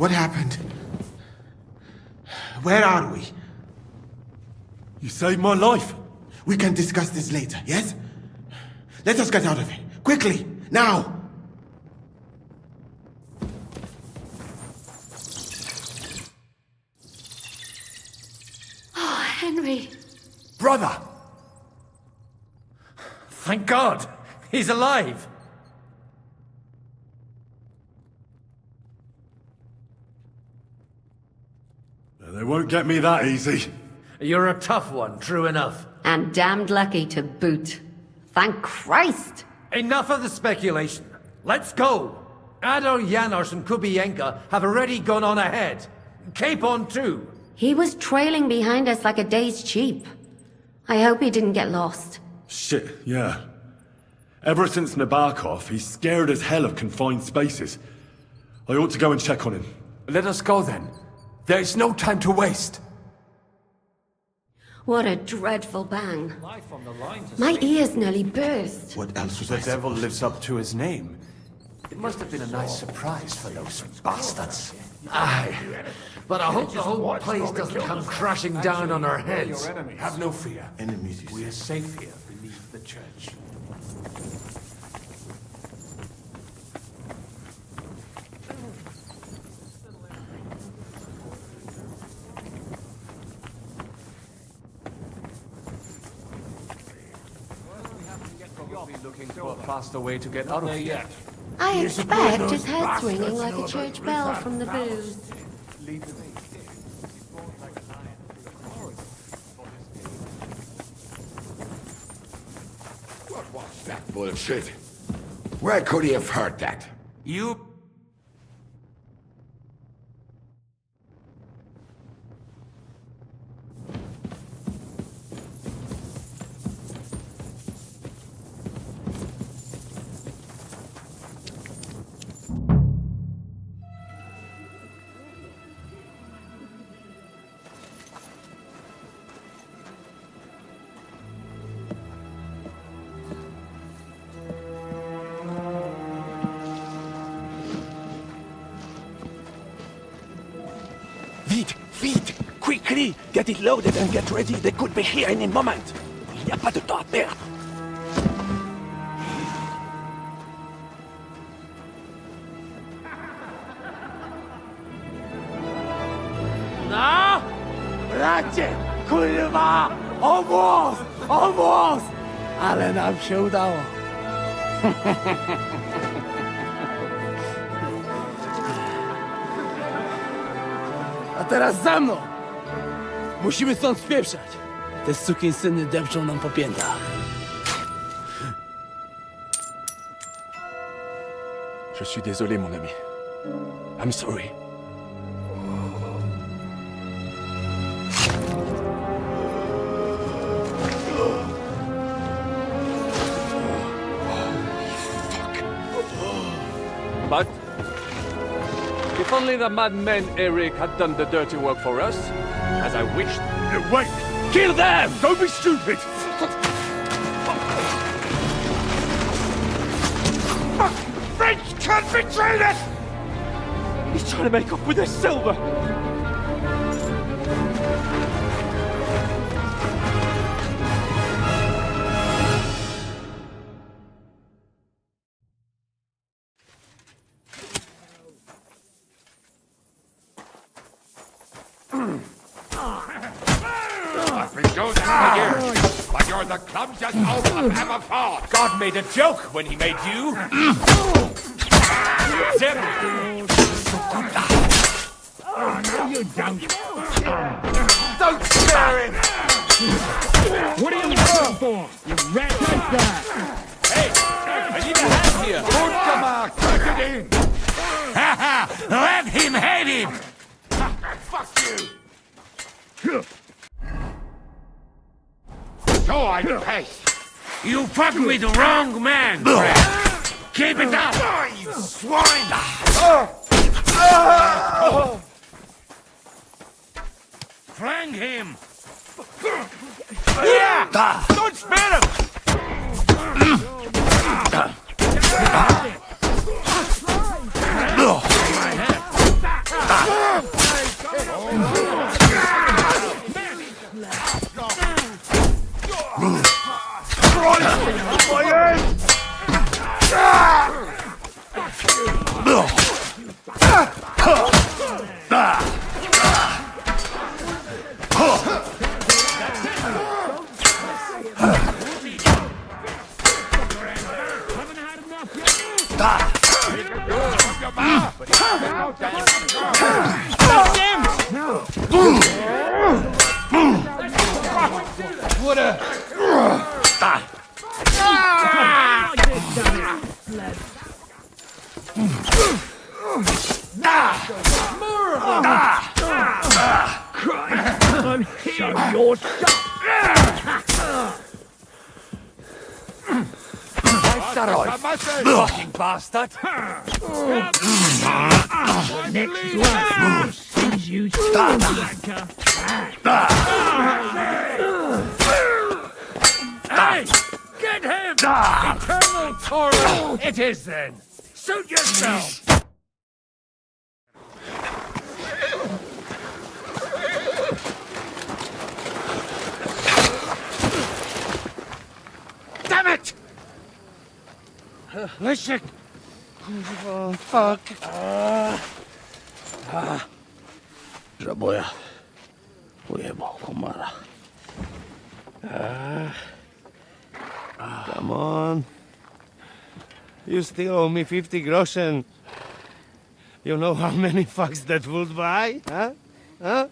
What happened? Where are we? You saved my life. We can discuss this later, yes? Let us get out of here. Quickly! Now! Oh, Henry. Brother! Thank God! He's alive! They won't get me that easy. You're a tough one, true enough. And damned lucky to boot. Thank Christ! Enough of the speculation. Let's go! Adar Janos and Kubienka have already gone on ahead. Capon too. He was trailing behind us like a day's sheep. I hope he didn't get lost. Shit, yeah. Ever since Nabokov, he's scared as hell of confined spaces. I ought to go and check on him. Let us go then. There is no time to waste. What a dreadful bang. My ears nearly burst. What else was The I devil supposed lives up to his name. It must have been a nice surprise for those bastards. Aye. But I hope the whole place doesn't come crashing down on our heads. Have no fear. Enemies. We are safe here beneath the church. Looking for a faster way to get out of here. I expect his head's ringing like a church bell from the booze. What was that bullshit? Where could he have heard that? You... Vite! Quickly! Get it loaded and get ready. They could be here any moment. Il n'y a pas de temps à perdre. No! Bracie! Kurwa! Almost! Almost! Ale nam się udało. A teraz za mną! Musimy stąd spieprzać. Te sukinsyny depczą nam po piętach. Je suis désolé, mon ami. I'm sorry. But if only the madman Eric had done the dirty work for us, as I wished. Wait! Kill them! Don't be stupid! French can't betray us! He's trying to make off with his silver! But you're the clumsiest oaf I've ever fought! God made a joke when he made you. Zip. No, you don't! Don't scare him! What are you looking for? You rat like that! Hey, I need a hand here. Come on, take it in! Let him hate him! Fuck you! So I pace. You fucked with the wrong man, Brad. Keep it up! You swine! Flank him! Yeah! Don't spare him! I'm here, your shot! Fucking bastard! Next one sees you still, Blanca. Hey! Get him! Eternal torment! It is then! Suit yourself! Damn it! Leszek! Kurwa, fuck. Żaboja. Ujebał komara. Come on. You still owe me 50 groschen. You know how many fucks that would buy? Huh? Huh?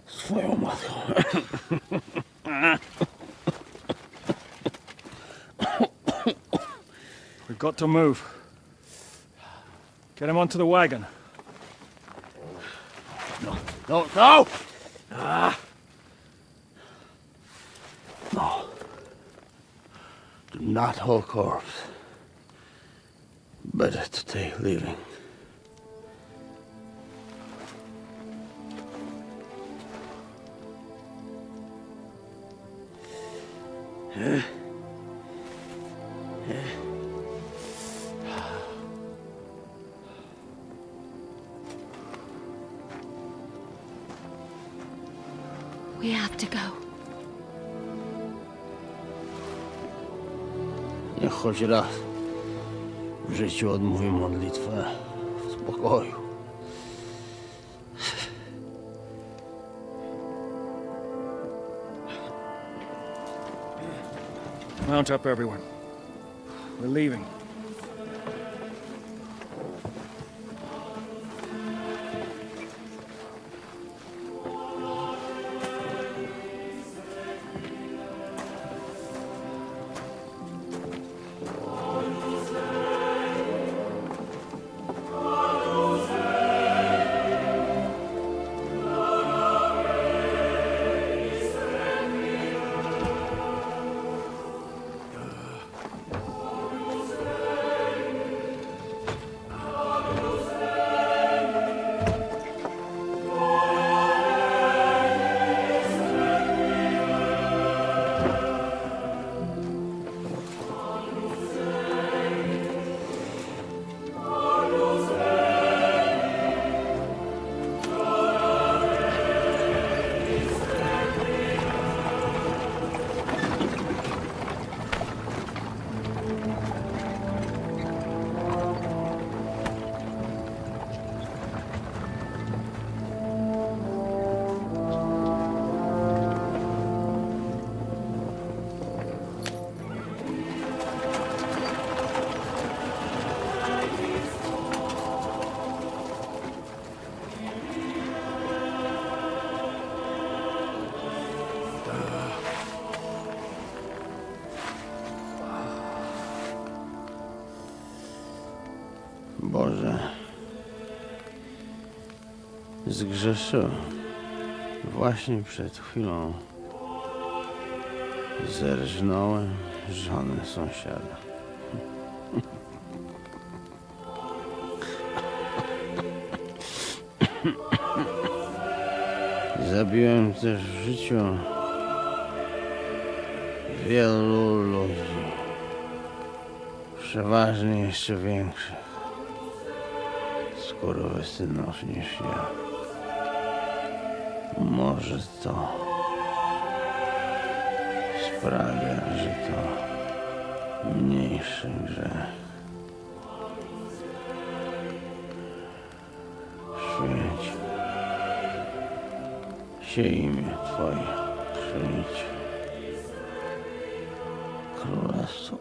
Swoją matką. We've got to move. Get him onto the wagon. No! No! Do not hold corpse. Better to take living. We have to go. Niech choć raz w życiu odmówi modlitwę w spokoju. Mount up, everyone. We're leaving. Boże, zgrzeszyłem. Właśnie przed chwilą zerżnąłem żonę sąsiada. Zabiłem też w życiu wielu ludzi, przeważnie jeszcze większych skurwysynów niż ja. Może to sprawia, że to mniejszy grzech. Święć się imię Twoje, przyjdź królestwo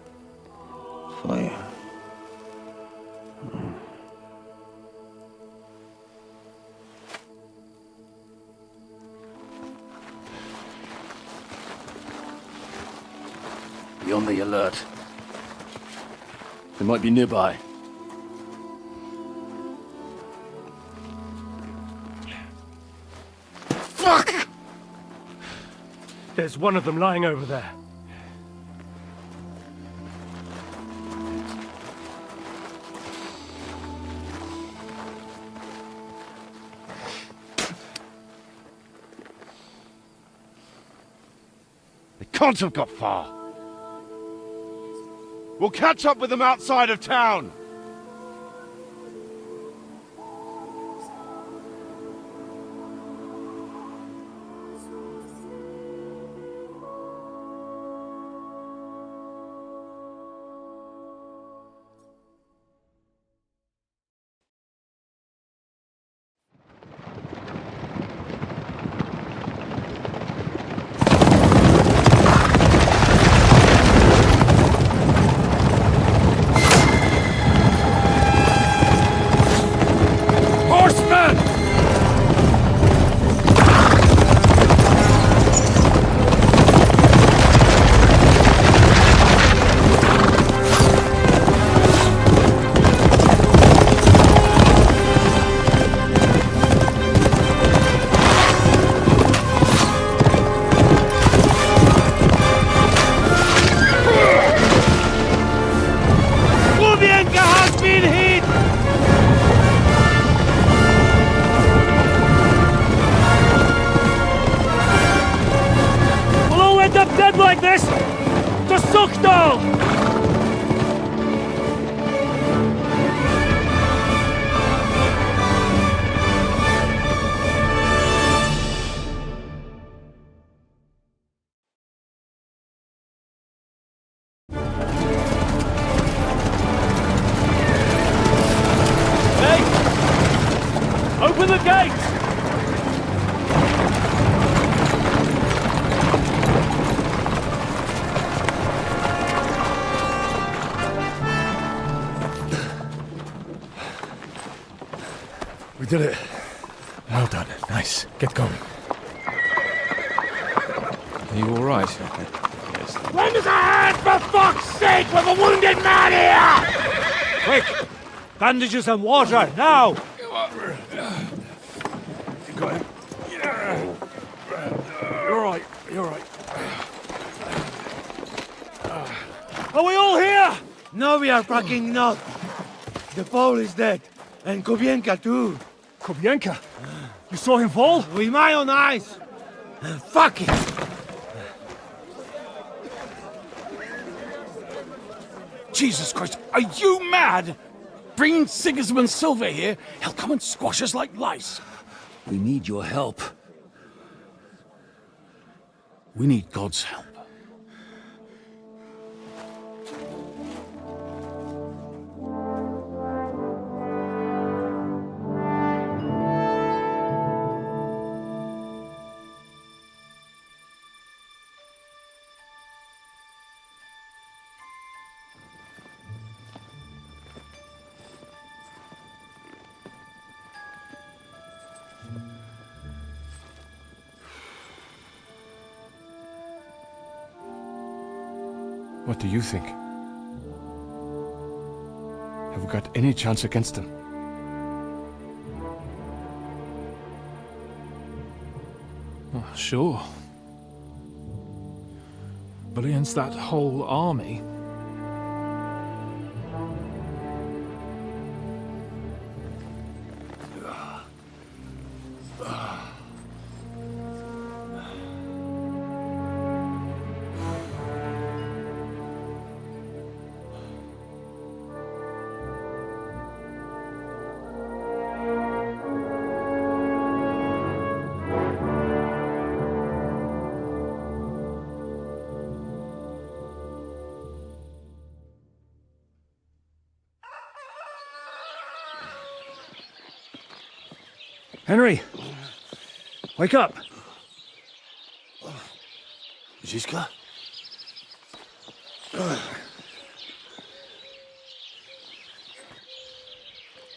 Twoje. on the alert. They might be nearby. Fuck! There's one of them lying over there. They can't have got far. We'll catch up with them outside of town. Open the gate! We did it. Well done. Nice. Get going. Are you all right? Lend us a hand, for fuck's sake! We've a wounded man here! Quick! Bandages and water, now! Got him. You're right. You're right. Are we all here? No, we are fucking not. The Pole is dead. And Kobienka too. Kobienka? You saw him fall? With my own eyes. Fuck it. Jesus Christ, are you mad? Bring Sigismund Silver here, he'll come and squash us like lice. We need your help. We need God's help. What do you think? Have we got any chance against them? Oh, sure. But against that whole army... Henry! Wake up! Ziska?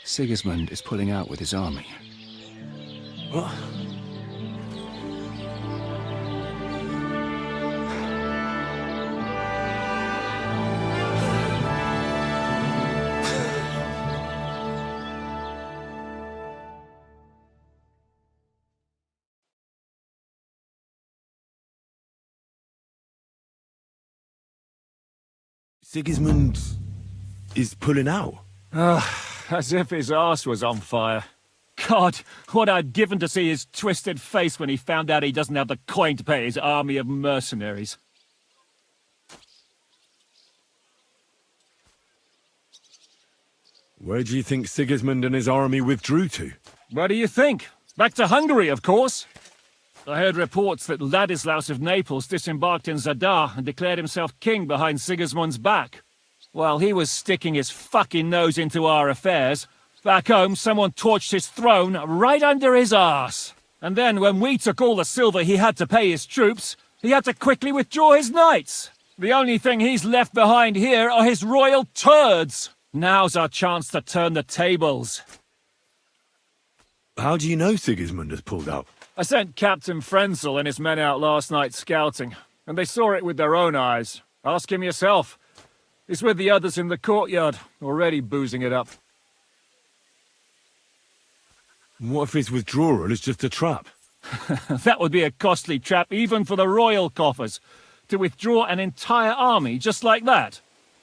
Sigismund is pulling out with his army. What? Sigismund is pulling out. As if his arse was on fire. God, what I'd given to see his twisted face when he found out he doesn't have the coin to pay his army of mercenaries. Where do you think Sigismund and his army withdrew to? Where do you think? Back to Hungary, of course. I heard reports that Ladislaus of Naples disembarked in Zadar and declared himself king behind Sigismund's back. While he was sticking his fucking nose into our affairs, back home someone torched his throne right under his arse. And then when we took all the silver he had to pay his troops, he had to quickly withdraw his knights. The only thing he's left behind here are his royal turds. Now's our chance to turn the tables. How do you know Sigismund has pulled out? I sent Captain Frenzel and his men out last night scouting, and they saw it with their own eyes. Ask him yourself. He's with the others in the courtyard, already boozing it up. What if his withdrawal is just a trap? That would be a costly trap even for the royal coffers. To withdraw an entire army just like that?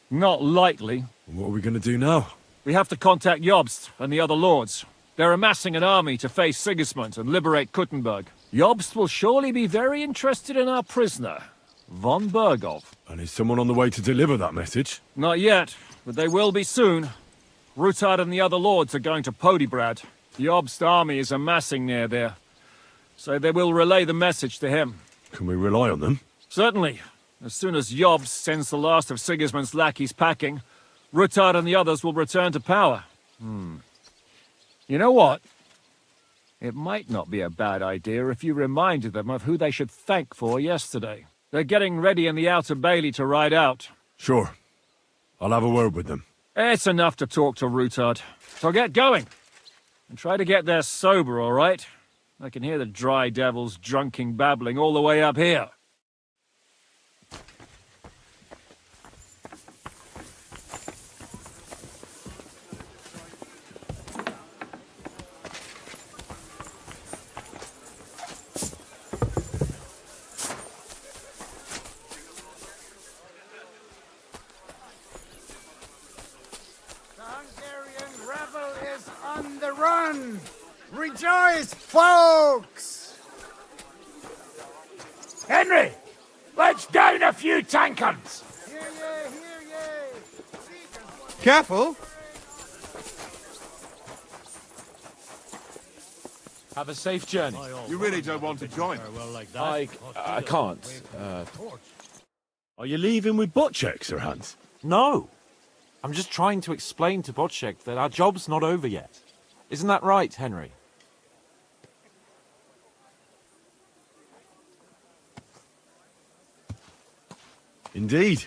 Not likely. What are we going to do now? We have to contact Jobst and the other lords. They're amassing an army to face Sigismund and liberate Kuttenberg. Jobst will surely be very interested in our prisoner, von Bergow. And is someone on the way to deliver that message? Not yet, but they will be soon. Rattay and the other lords are going to Podebrad. Jobst's army is amassing near there, so they will relay the message to him. Can we rely on them? Certainly. As soon as Jobst sends the last of Sigismund's lackeys packing, Rattay and the others will return to power. You know what? It might not be a bad idea if you reminded them of who they should thank for yesterday. They're getting ready in the outer bailey to ride out. Sure. I'll have a word with them. It's enough to talk to Rattay. So get going. And try to get there sober, all right? I can hear the dry devils drunken babbling all the way up here. Rejoice, folks! Henry, let's down a few tankards! Hear ye, hear ye! Careful! Have a safe journey. You really don't want to join us? I can't. Are you leaving with Bocek, Sir Hans? No. I'm just trying to explain to Bocek that our job's not over yet. Isn't that right, Henry? Indeed.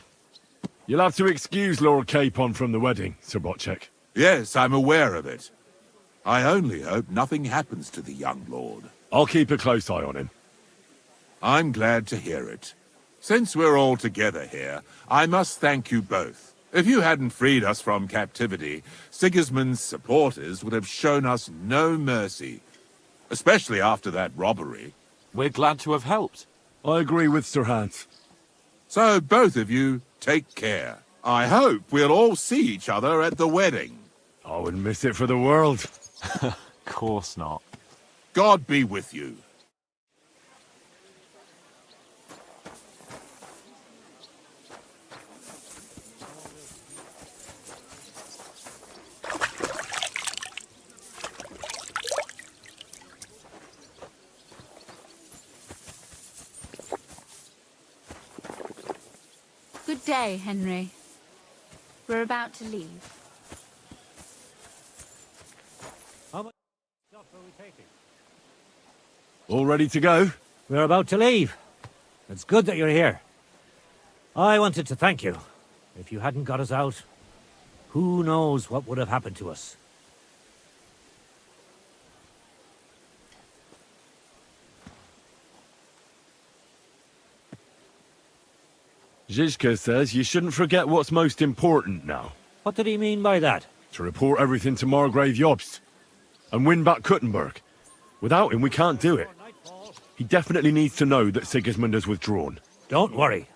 You'll have to excuse Lord Capon from the wedding, Sir Bocek. Yes, I'm aware of it. I only hope nothing happens to the young lord. I'll keep a close eye on him. I'm glad to hear it. Since we're all together here, I must thank you both. If you hadn't freed us from captivity, Sigismund's supporters would have shown us no mercy. Especially after that robbery. We're glad to have helped. I agree with Sir Hans. So both of you, take care. I hope we'll all see each other at the wedding. I wouldn't miss it for the world. Of course not. God be with you. Good day, Henry. We're about to leave. How much stuff are we taking? All ready to go? We're about to leave. It's good that you're here. I wanted to thank you. If you hadn't got us out, who knows what would have happened to us. Zizka says you shouldn't forget what's most important now. What did he mean by that? To report everything to Margrave Jobst. And win back Kuttenberg. Without him, we can't do it. He definitely needs to know that Sigismund has withdrawn. Don't worry.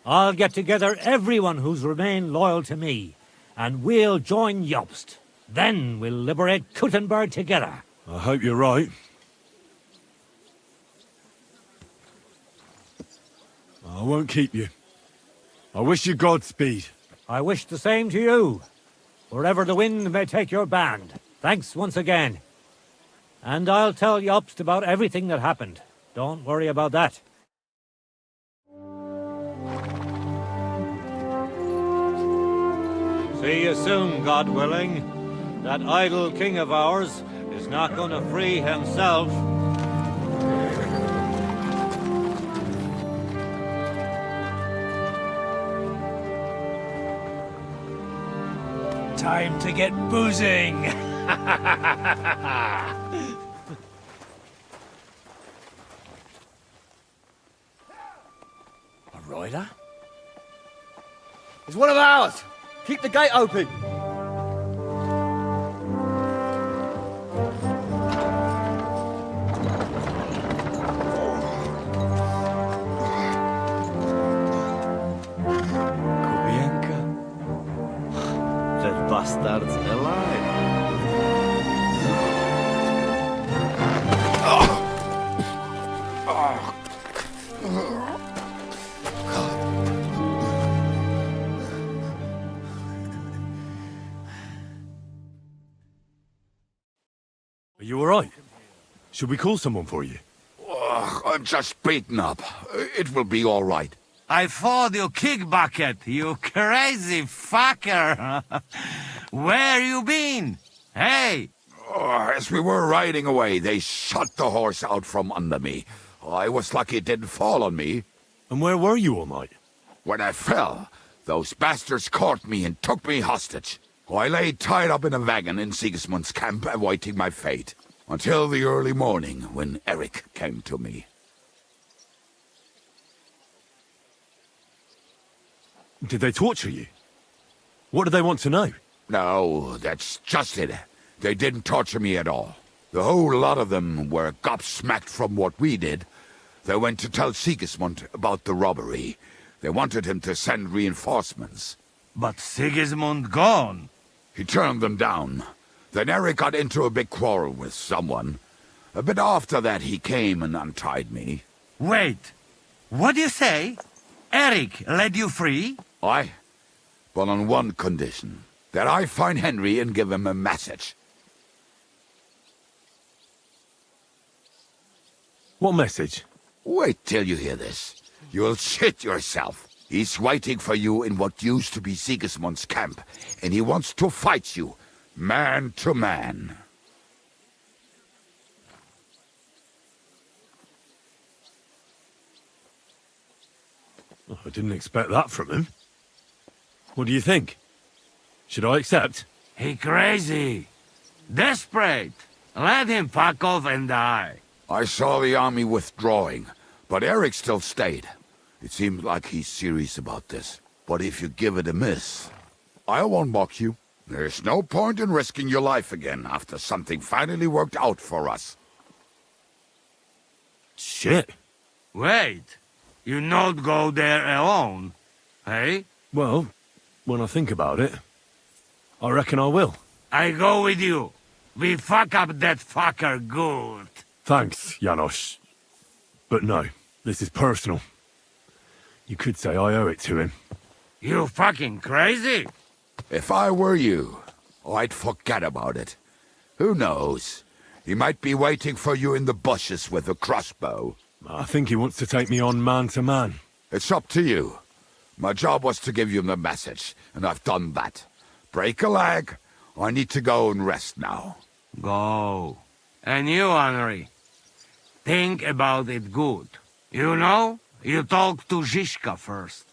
I'll get together everyone who's remained loyal to me, and we'll join Jobst. Then we'll liberate Kuttenberg together. I hope you're right. I won't keep you. I wish you Godspeed. I wish the same to you. Wherever the wind may take your band. Thanks once again. And I'll tell Jobst about everything that happened. Don't worry about that. See you soon, God willing. That idle king of ours is not going to free himself. Time to get boozing! A rider? It's one of ours! Keep the gate open! Bastards alive. Are you alright? Should we call someone for you? I'm just beaten up. It will be all right. I fought you kick bucket, you crazy fucker. Where you been? Hey! As we were riding away, they shot the horse out from under me. I was lucky it didn't fall on me. And where were you all night? When I fell, those bastards caught me and took me hostage. I lay tied up in a wagon in Sigismund's camp, awaiting my fate. Until the early morning, when Eric came to me. Did they torture you? What do they want to know? No, that's just it. They didn't torture me at all. The whole lot of them were gobsmacked from what we did. They went to tell Sigismund about the robbery. They wanted him to send reinforcements. But Sigismund gone. He turned them down. Then Eric got into a big quarrel with someone. A bit after that, he came and untied me. Wait, what do you say? Eric let you free? Aye, but on one condition. That I find Henry and give him a message. What message? Wait till you hear this. You'll shit yourself. He's waiting for you in what used to be Sigismund's camp, and he wants to fight you, man to man. Oh, I didn't expect that from him. What do you think? Should I accept? He crazy. Desperate. Let him fuck off and die. I saw the army withdrawing, but Eric still stayed. It seems like he's serious about this. But if you give it a miss, I won't mock you. There's no point in risking your life again after something finally worked out for us. Shit. Wait. You not go there alone, hey? Well, when I think about it, I reckon I will. I go with you. We fuck up that fucker good. Thanks, Janos. But no, this is personal. You could say I owe it to him. You fucking crazy? If I were you, I'd forget about it. Who knows? He might be waiting for you in the bushes with a crossbow. I think he wants to take me on man to man. It's up to you. My job was to give you the message, and I've done that. Break a leg. I need to go and rest now. Go. And you, Henry, think about it good. You know, you talk to Zizka first.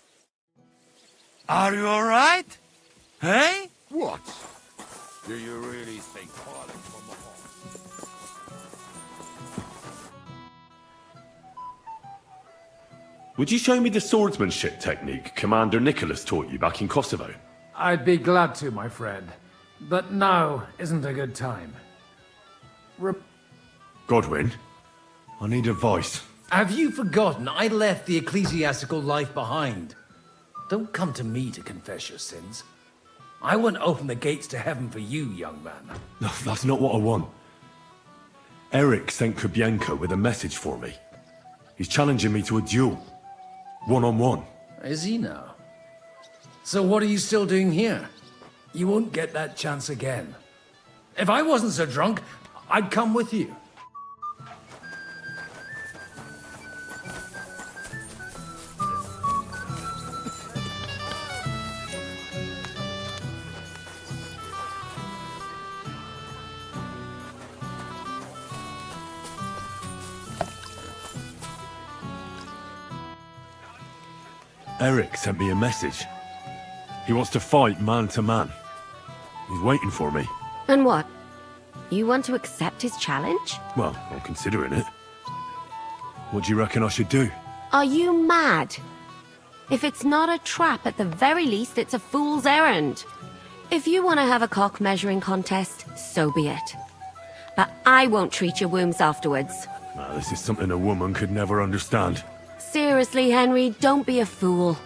Are you all right? Hey? What? Do you really think falling from a horse? Would you show me the swordsmanship technique Commander Nicholas taught you back in Kosovo? I'd be glad to, my friend. But now isn't a good time. Godwin, I need advice. Have you forgotten I left the ecclesiastical life behind? Don't come to me to confess your sins. I won't open the gates to heaven for you, young man. No, that's not what I want. Eric sent Kubyenka with a message for me. He's challenging me to a duel. One-on-one. Is he now? So what are you still doing here? You won't get that chance again. If I wasn't so drunk, I'd come with you. Eric sent me a message. He wants to fight man to man. He's waiting for me. And what? You want to accept his challenge? Well, I'm considering it. What do you reckon I should do? Are you mad? If it's not a trap, at the very least, it's a fool's errand. If you want to have a cock measuring contest, so be it. But I won't treat your wounds afterwards. Now, this is something a woman could never understand. Seriously, Henry, don't be a fool.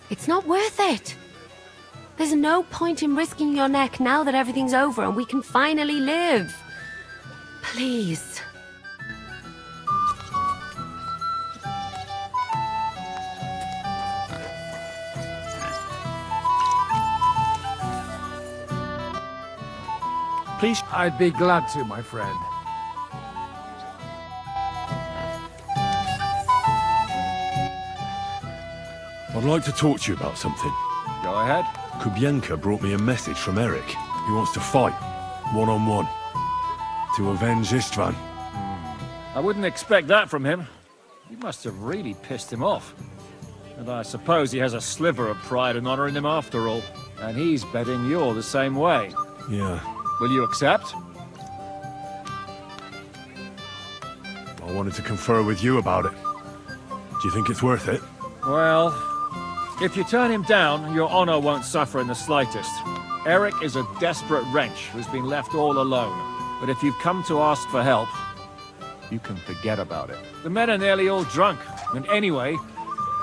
It's not worth it. There's no point in risking your neck now that everything's over and we can finally live. Please. Please? I'd be glad to, my friend. I'd like to talk to you about something. Go ahead. Kubyenka brought me a message from Eric. He wants to fight, one-on-one, to avenge Istvan. I wouldn't expect that from him. You must have really pissed him off. And I suppose he has a sliver of pride and honor in him after all. And he's betting you're the same way. Yeah. Will you accept? I wanted to confer with you about it. Do you think it's worth it? Well, if you turn him down, your honor won't suffer in the slightest. Eric is a desperate wretch who's been left all alone. But if you've come to ask for help, you can forget about it. The men are nearly all drunk, and anyway,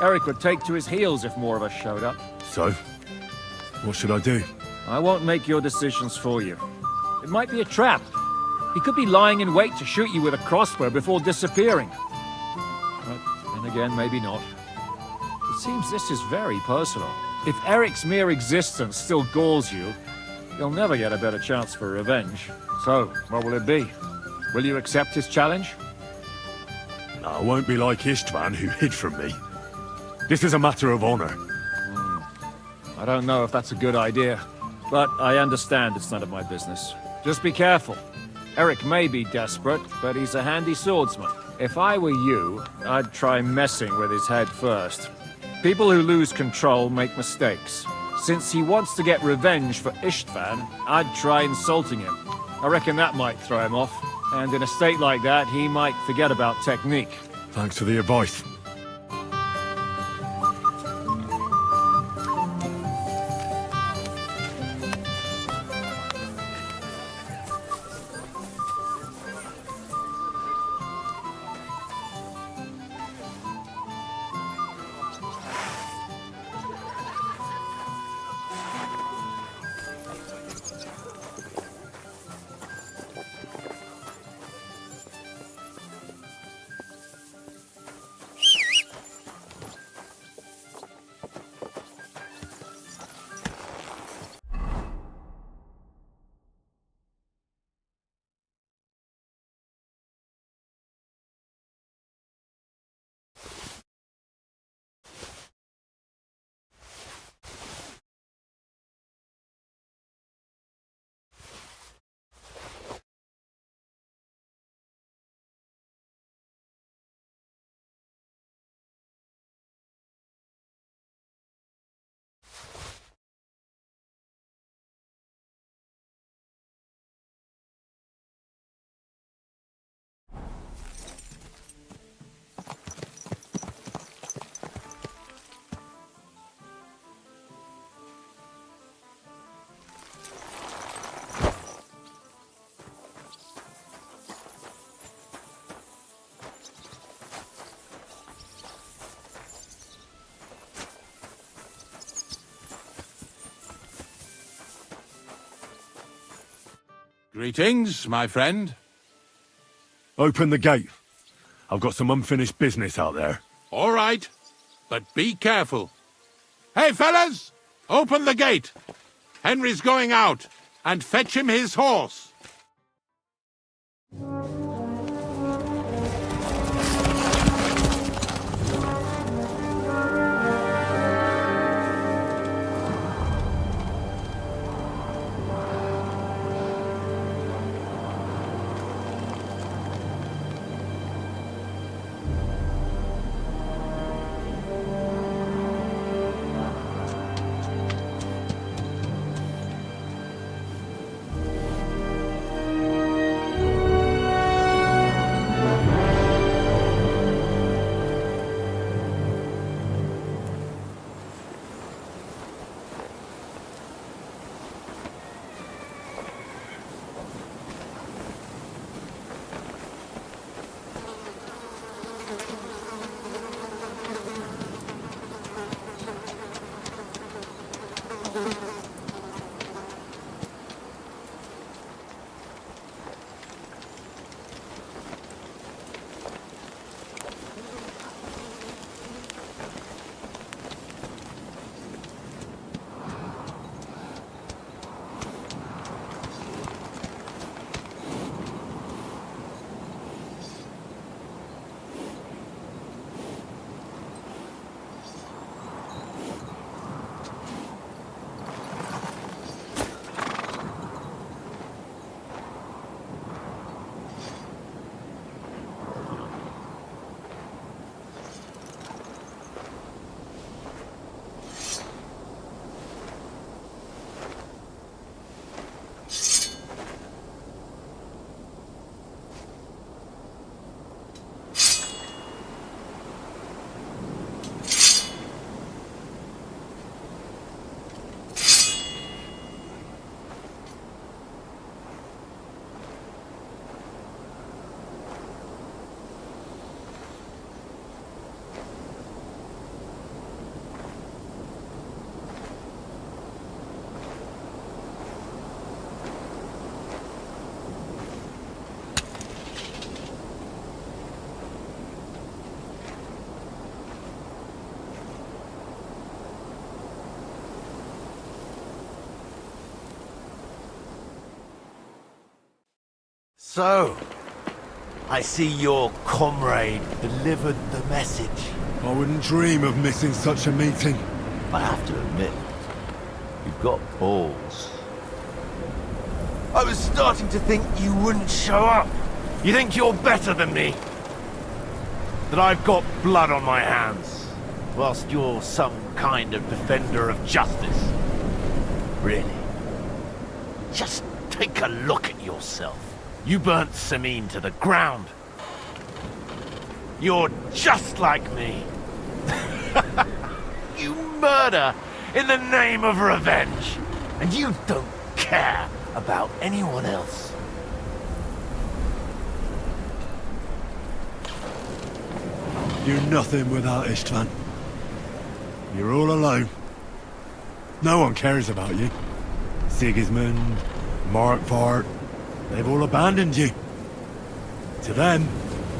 Eric would take to his heels if more of us showed up. So? What should I do? I won't make your decisions for you. It might be a trap. He could be lying in wait to shoot you with a crossbow before disappearing. But then again, maybe not. It seems this is very personal. If Eric's mere existence still galls you, you'll never get a better chance for revenge. So, what will it be? Will you accept his challenge? No, I won't be like Istvan, who hid from me. This is a matter of honor. I don't know if that's a good idea, but I understand it's none of my business. Just be careful. Eric may be desperate, but he's a handy swordsman. If I were you, I'd try messing with his head first. People who lose control make mistakes. Since he wants to get revenge for Istvan, I'd try insulting him. I reckon that might throw him off. And in a state like that, he might forget about technique. Thanks for the advice. Greetings, my friend. Open the gate. I've got some unfinished business out there. All right, but be careful. Hey, fellas! Open the gate. Henry's going out, and fetch him his horse. So, I see your comrade delivered the message. I wouldn't dream of missing such a meeting. I have to admit, you've got balls. I was starting to think you wouldn't show up. You think you're better than me? That I've got blood on my hands, whilst you're some kind of defender of justice. Really? Just take a look at yourself. You burnt Sameen to the ground. You're just like me. You murder in the name of revenge. And you don't care about anyone else. You're nothing without Istvan. You're all alone. No one cares about you. Sigismund, Markvart, they've all abandoned you. To them,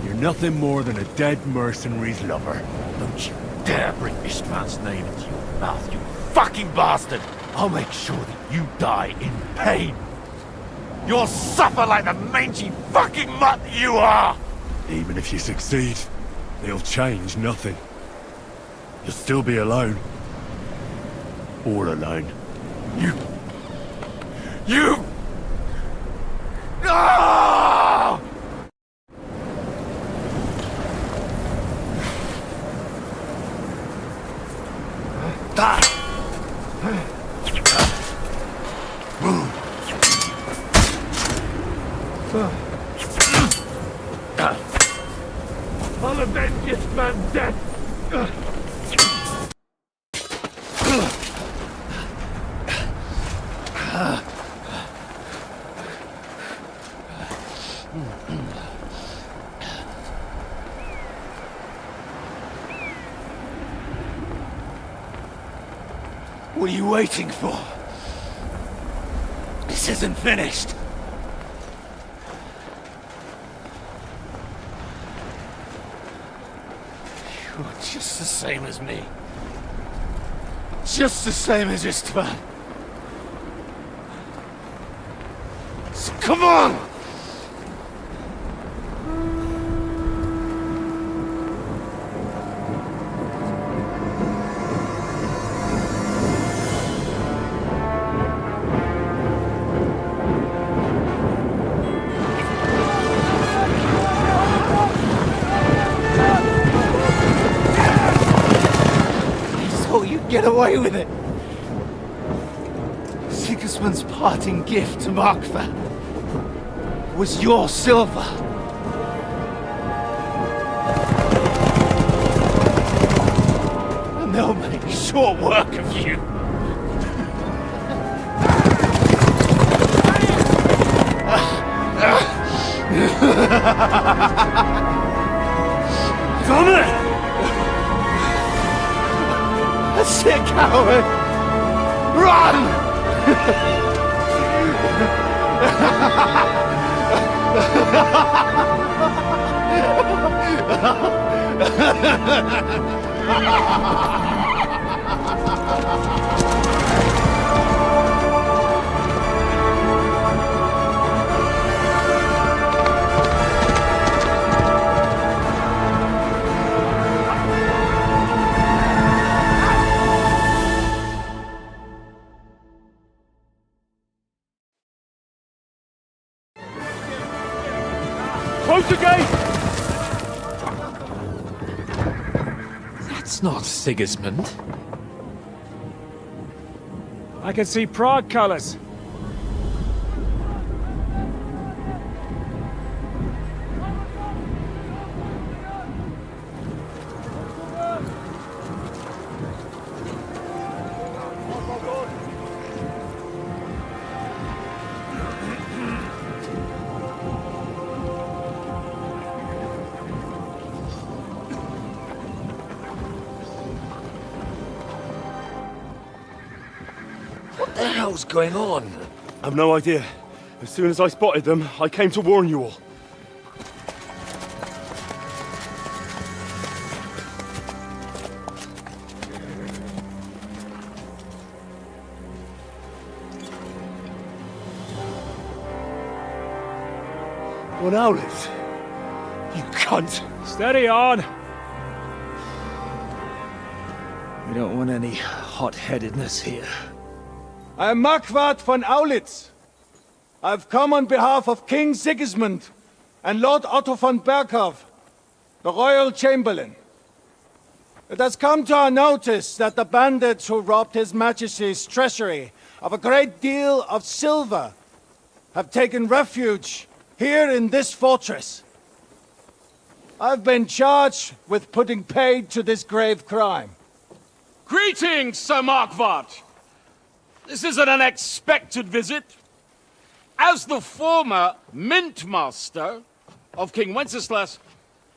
you're nothing more than a dead mercenary's lover. Don't you dare bring Istvan's name into your mouth, you fucking bastard! I'll make sure that you die in pain. You'll suffer like the mangy fucking mutt you are! Even if you succeed, it'll change nothing. You'll still be alone. All alone. You... No! I'll avenge this man's death! What are you waiting for? This isn't finished. You're just the same as me. Just the same as Istvan. So come on! Get away with it! Sigismund's parting gift to Markvar was your silver. And they'll make short work of you. Damn it! That's it, coward! Run! Close the gate! That's not Sigismund. I can see Prague colors. What the hell's going on? I've no idea. As soon as I spotted them, I came to warn you all. What Owlet? You cunt! Steady on! We don't want any hot-headedness here. I am Markvar von Aulitz. I've come on behalf of King Sigismund and Lord Otto von Bergow, the Royal Chamberlain. It has come to our notice that the bandits who robbed His Majesty's treasury of a great deal of silver have taken refuge here in this fortress. I've been charged with putting paid to this grave crime. Greetings, Sir Markvar! This is an unexpected visit. As the former mint master of King Wenceslaus,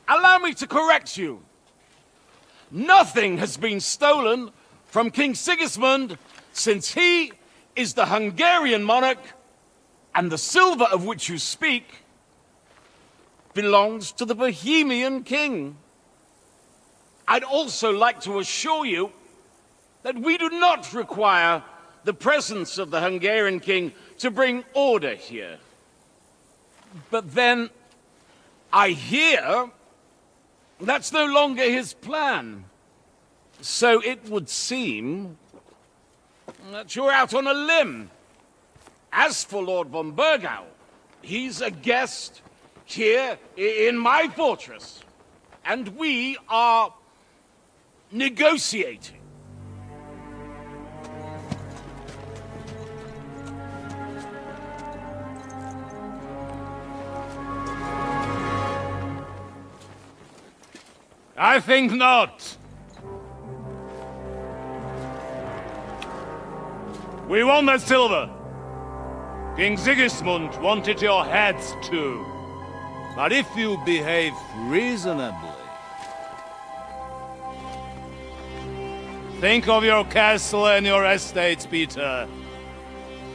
allow me to correct you. Nothing has been stolen from King Sigismund since he is the Hungarian monarch, and the silver of which you speak belongs to the Bohemian king. I'd also like to assure you that we do not require the presence of the Hungarian king to bring order here. But then, I hear that's no longer his plan. So it would seem that you're out on a limb. As for Lord von Bergow, he's a guest here in my fortress, and we are negotiating. I think not. We want that silver. King Sigismund wanted your heads too. But if you behave reasonably... Think of your castle and your estates, Peter.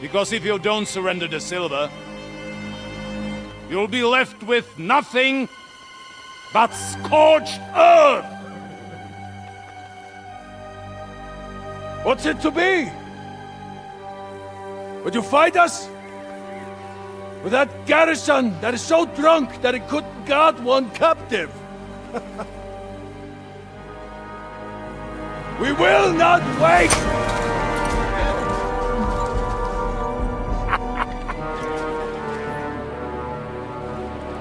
Because if you don't surrender the silver, you'll be left with nothing but scorched earth! What's it to be? Would you fight us? With that garrison that is so drunk that it couldn't guard one captive? We will not wait!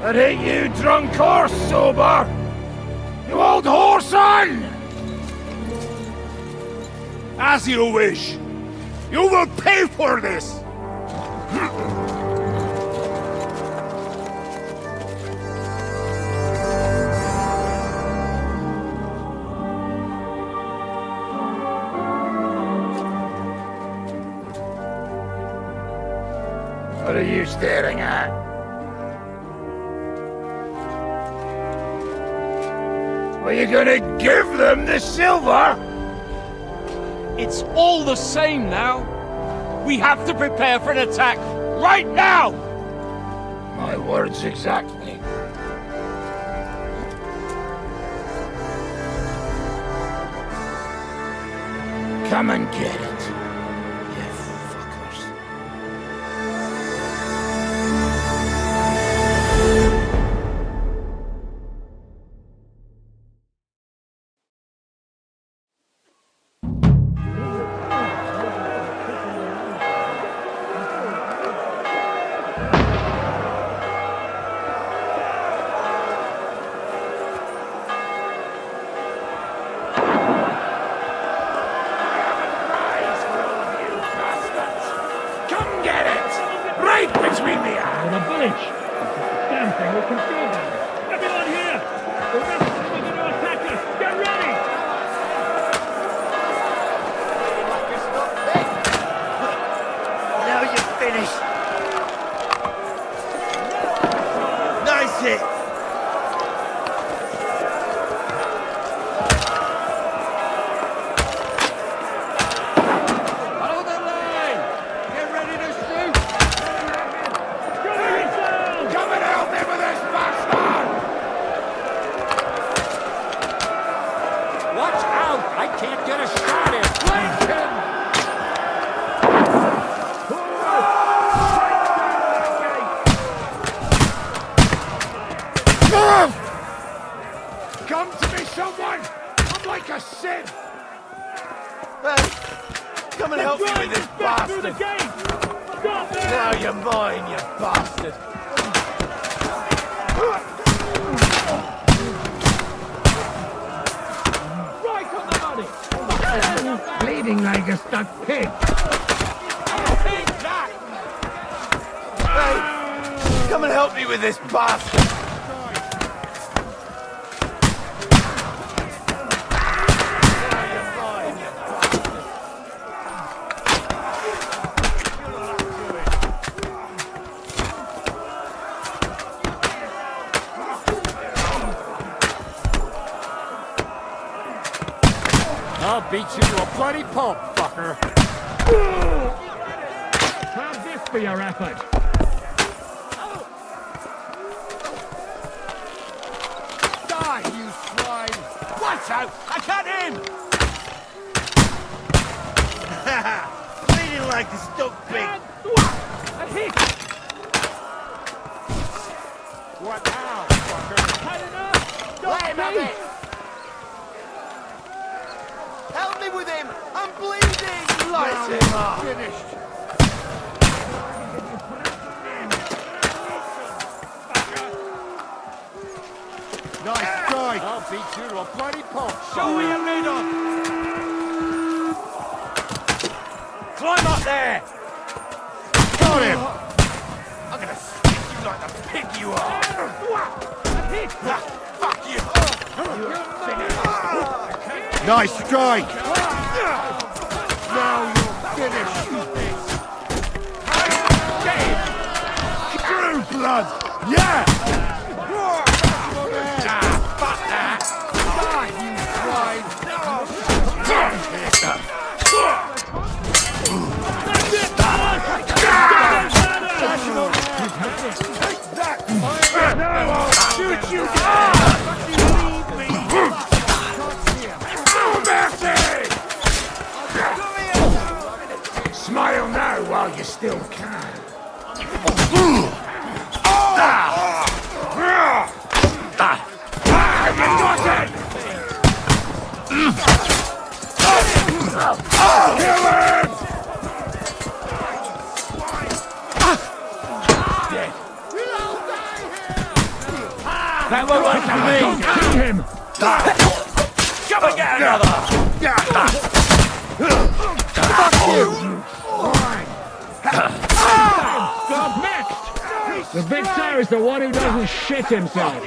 That ain't you, drunk or sober! You old whoreson! As you wish. You will pay for this! What are you staring at? Are you gonna give them the silver? It's all the same now. We have to prepare for an attack right now! My words exactly. Come and get it, you fuckers. I'll beat you to a bloody pulp, fucker. Have this for your effort. Die, you swine! Watch out! I can't aim! Bleeding like a stuck pig! What now, fucker? Had enough? Let him have it! Help me with him! I'm bleeding! Light him up! Finished! Nice strike! I'll beat you to a bloody pulp. Show me your leader! Climb up there! Got him! I'm gonna stick you like the pig you are! Fuck you! Nice strike! Now you're finished! True blood! Yeah! Fuck that! Die, you Take that! Now I'll shoot you down! Leave me! No mercy! That won't work for me! Kill him! Come and get another! Fuck you! Stop next! The victor is the one who doesn't shit himself.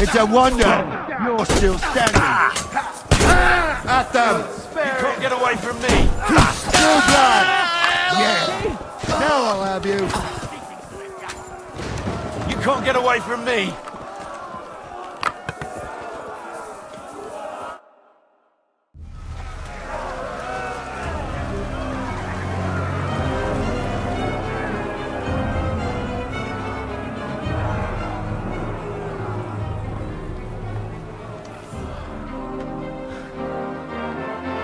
It's a wonder you're still standing. At them! You can't get away from me! Still blood! Yeah! Now I'll have you! You can't get away from me!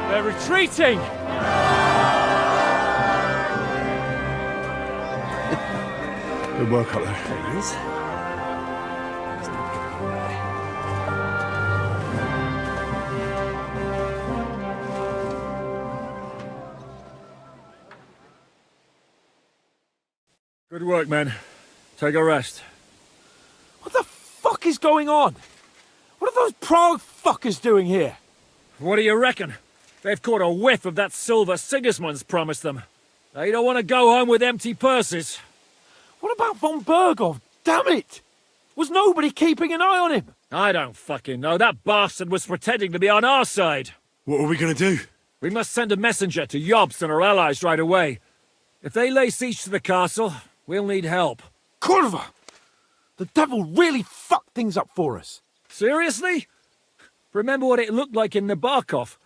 They're retreating! Good work up there. There he is. He's not getting away. Good work, men. Take a rest. What the fuck is going on? What are those Prague fuckers doing here? What do you reckon? They've caught a whiff of that silver Sigismund's promised them. They don't want to go home with empty purses. What about von Bergow? Damn it! Was nobody keeping an eye on him? I don't fucking know. That bastard was pretending to be on our side. What are we gonna do? We must send a messenger to Jobst and our allies right away. If they lay siege to the castle, we'll need help. Kurva! The devil really fucked things up for us. Seriously? Remember what it looked like in Nabokov.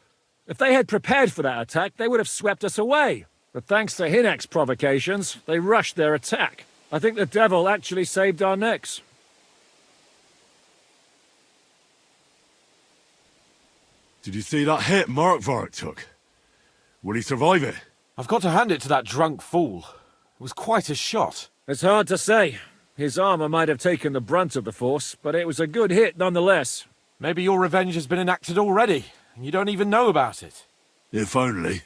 If they had prepared for that attack, they would have swept us away. But thanks to Hinek's provocations, they rushed their attack. I think the devil actually saved our necks. Did you see that hit Markvart took? Will he survive it? I've got to hand it to that drunk fool. It was quite a shot. It's hard to say. His armor might have taken the brunt of the force, but it was a good hit nonetheless. Maybe your revenge has been enacted already, and you don't even know about it. If only.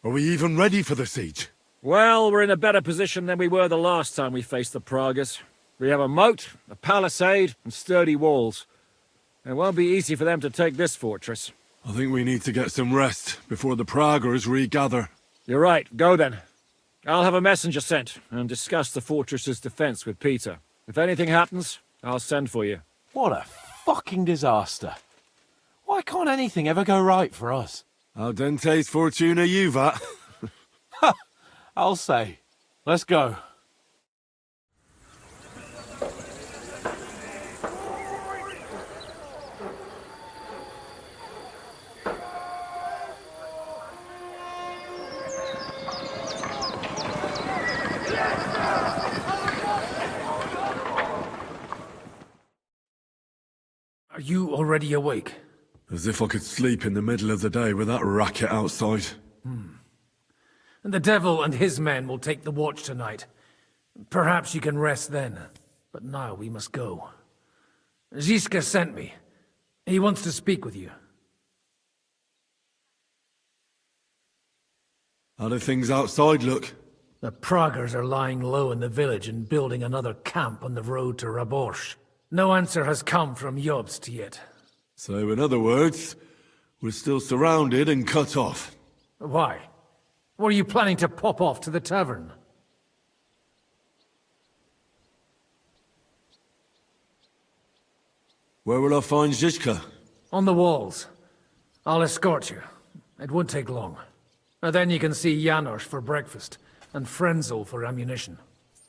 Are we even ready for the siege? Well, we're in a better position than we were the last time we faced the Praguers. We have a moat, a palisade, and sturdy walls. It won't be easy for them to take this fortress. I think we need to get some rest before the Praguers regather. You're right. Go then. I'll have a messenger sent and discuss the fortress's defense with Peter. If anything happens, I'll send for you. What a fucking disaster. Why can't anything ever go right for us? Al dente's fortuna juvat. I'll say. Let's go. Are you already awake? As if I could sleep in the middle of the day with that racket outside. And the devil and his men will take the watch tonight. Perhaps you can rest then. But now we must go. Ziska sent me. He wants to speak with you. How do things outside look? The Praguers are lying low in the village and building another camp on the road to Raborsh. No answer has come from Jobst yet. So, in other words, we're still surrounded and cut off. Why? Were you planning to pop off to the tavern? Where will I find Zizka? On the walls. I'll escort you. It won't take long. And then you can see Janos for breakfast, and Frenzel for ammunition.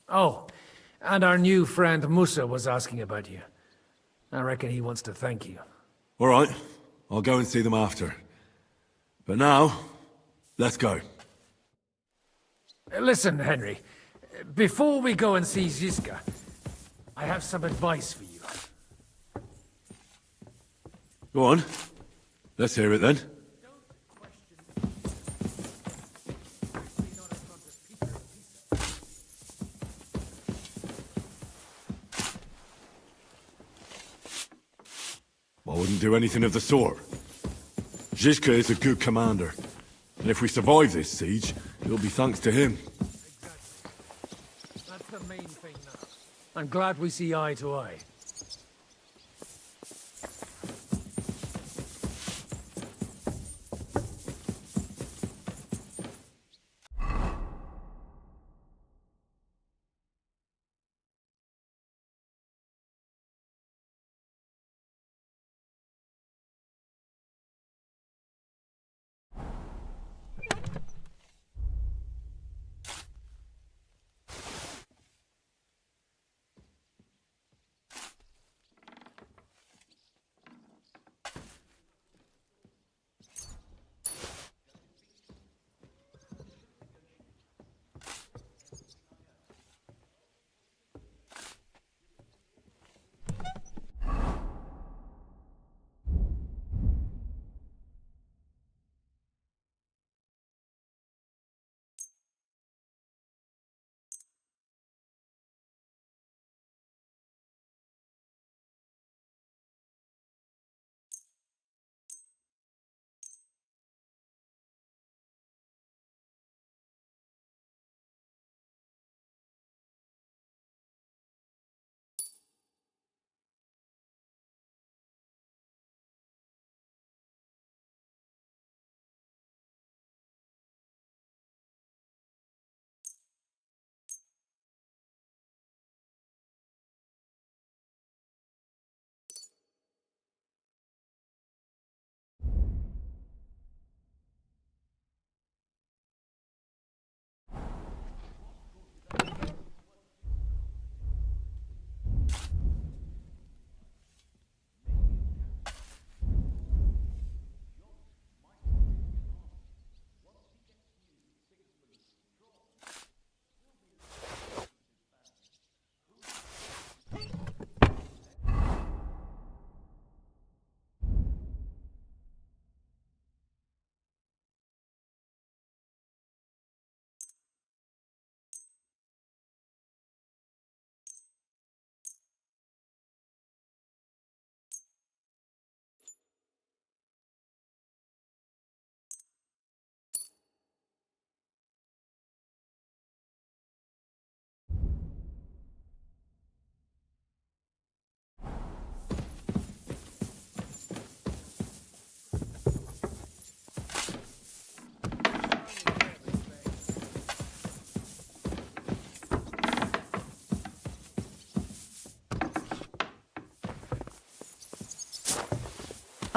Oh, and our new friend Musa was asking about you. I reckon he wants to thank you. All right, I'll go and see them after. But now, let's go. Listen, Henry. Before we go and see Ziska, I have some advice for you. Go on. Let's hear it then. wouldn't do anything of the sort. Zizka is a good commander, and if we survive this siege, it'll be thanks to him. That's the main thing now. I'm glad we see eye to eye.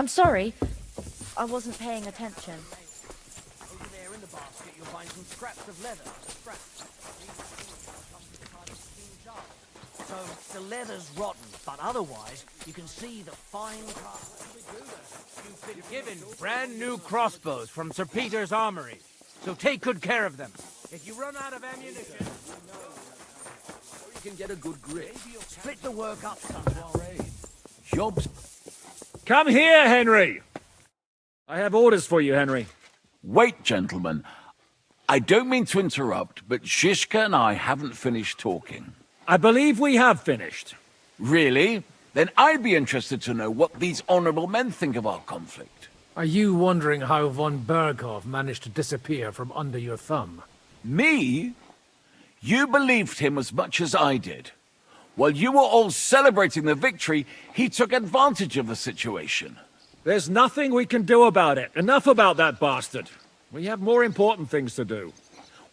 I'm sorry. I wasn't paying attention. Over there in the basket, you'll find some scraps of leather. So the leather's rotten, but otherwise, you can see the fine You've been given brand new crossbows from Sir Peter's armory, so take good care of them. If you run out of ammunition, you can get a good grip. Split the work up some jobs. Come here, Henry! I have orders for you, Henry. Wait, gentlemen. I don't mean to interrupt, but Zizka and I haven't finished talking. I believe we have finished. Really? Then I'd be interested to know what these honorable men think of our conflict. Are you wondering how von Bergow managed to disappear from under your thumb? Me? You believed him as much as I did. While you were all celebrating the victory, he took advantage of the situation. There's nothing we can do about it. Enough about that bastard. We have more important things to do.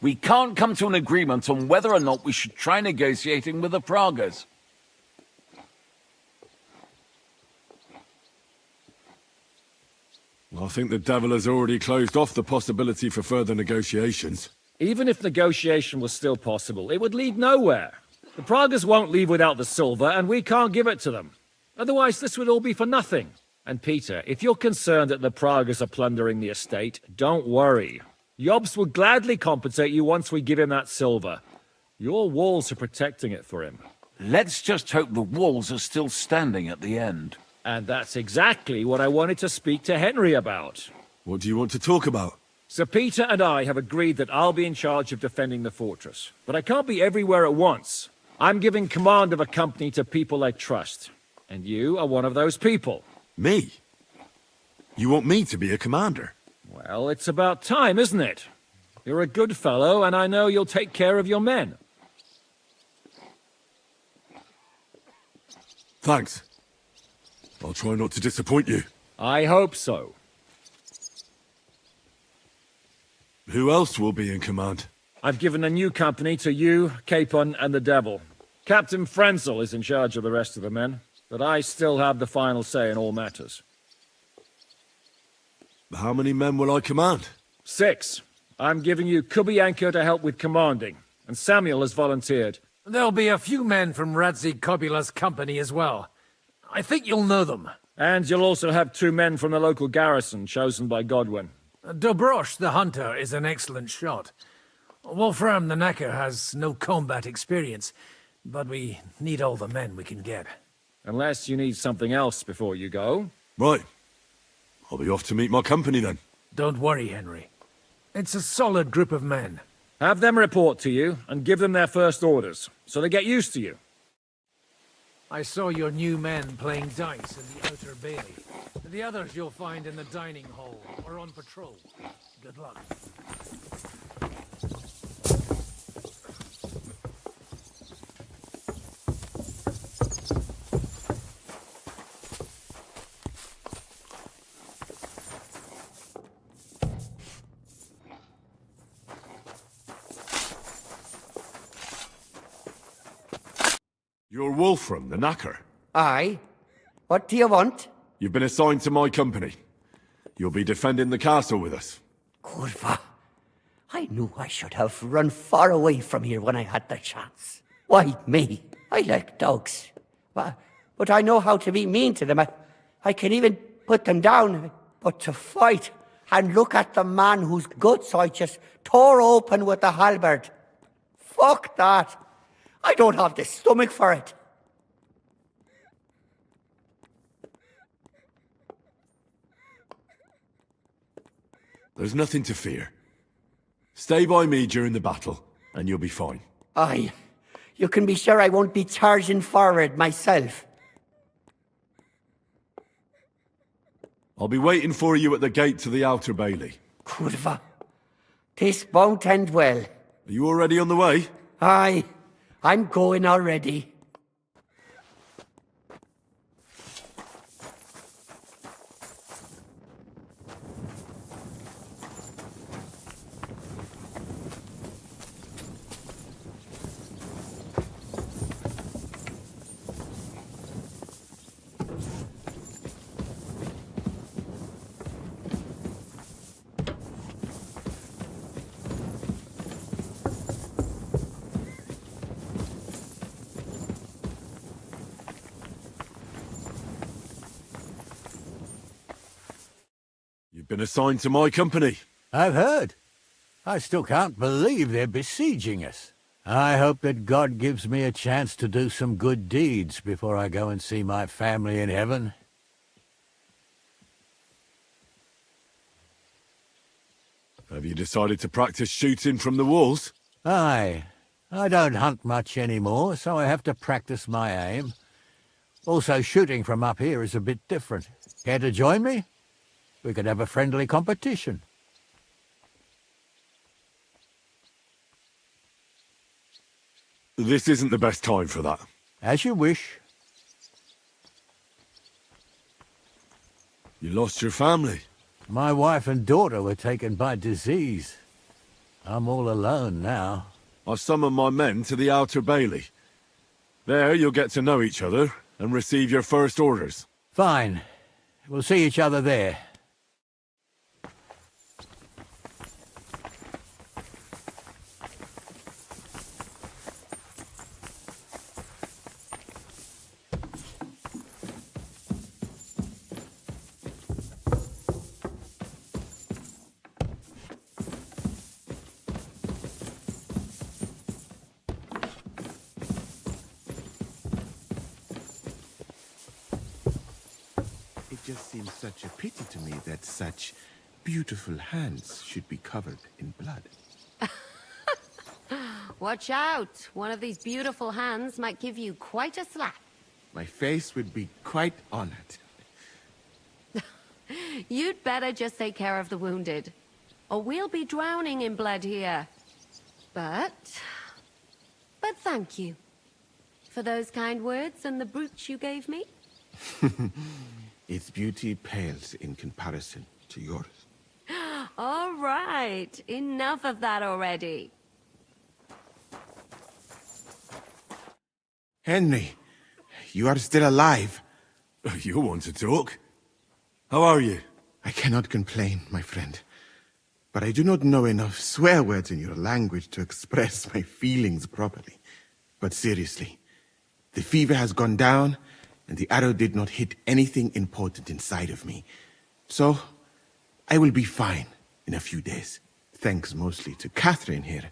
We can't come to an agreement on whether or not we should try negotiating with the Pragas. I think the devil has already closed off the possibility for further negotiations. Even if negotiation was still possible, it would lead nowhere. The Pragas won't leave without the silver, and we can't give it to them. Otherwise, this would all be for nothing. And Peter, if you're concerned that the Pragas are plundering the estate, don't worry. Jobst will gladly compensate you once we give him that silver. Your walls are protecting it for him. Let's just hope the walls are still standing at the end. And that's exactly what I wanted to speak to Henry about. What do you want to talk about? Sir Peter and I have agreed that I'll be in charge of defending the fortress. But I can't be everywhere at once. I'm giving command of a company to people I trust. And you are one of those people. Me? You want me to be a commander? Well, it's about time, isn't it? You're a good fellow, and I know you'll take care of your men. Thanks. I'll try not to disappoint you. I hope so. Who else will be in command? I've given a new company to you, Capon, and the Devil. Captain Frenzel is in charge of the rest of the men, but I still have the final say in all matters. How many men will I command? 6. I'm giving you Kubianka to help with commanding, and Samuel has volunteered. There'll be a few men from Radzig Kobyla's company as well. I think you'll know them. And you'll also have 2 men from the local garrison, chosen by Godwin. Dobrosh, the hunter, is an excellent shot. Wolfram the Knacker has no combat experience, but we need all the men we can get. Unless you need something else before you go. Right. I'll be off to meet my company then. Don't worry, Henry. It's a solid group of men. Have them report to you, and give them their first orders, so they get used to you. I saw your new men playing dice in the outer bailey. The others you'll find in the dining hall, or on patrol. Good luck. You're Wolfram, the Knacker. Aye. What do you want? You've been assigned to my company. You'll be defending the castle with us. Kurva. I knew I should have run far away from here when I had the chance. Why me? I like dogs. But I know how to be mean to them. I can even put them down. But to fight and look at the man whose guts I just tore open with the halberd. Fuck that. I don't have the stomach for it. There's nothing to fear. Stay by me during the battle, and you'll be fine. Aye. You can be sure I won't be charging forward myself. I'll be waiting for you at the gate to the outer bailey. Kurva. This won't end well. Are you already on the way? Aye. I'm going already. Been assigned to my company. I've heard. I still can't believe they're besieging us. I hope that God gives me a chance to do some good deeds before I go and see my family in heaven. Have you decided to practice shooting from the walls? Aye. I don't hunt much anymore, so I have to practice my aim. Also, shooting from up here is a bit different. Care to join me? We could have a friendly competition. This isn't the best time for that. As you wish. You lost your family. My wife and daughter were taken by disease. I'm all alone now. I summoned my men to the outer bailey. There you'll get to know each other and receive your first orders. Fine. We'll see each other there. It just seems such a pity to me that such beautiful hands should be covered in blood. Watch out. One of these beautiful hands might give you quite a slap. My face would be quite honored. You'd better just take care of the wounded, or we'll be drowning in blood here. But thank you for those kind words and the brooch you gave me. Its beauty pales in comparison to yours. All right, enough of that already. Henry, you are still alive. You want to talk? How are you? I cannot complain, my friend. But I do not know enough swear words in your language to express my feelings properly. But seriously, the fever has gone down, and the arrow did not hit anything important inside of me. So, I will be fine in a few days. Thanks mostly to Catherine here.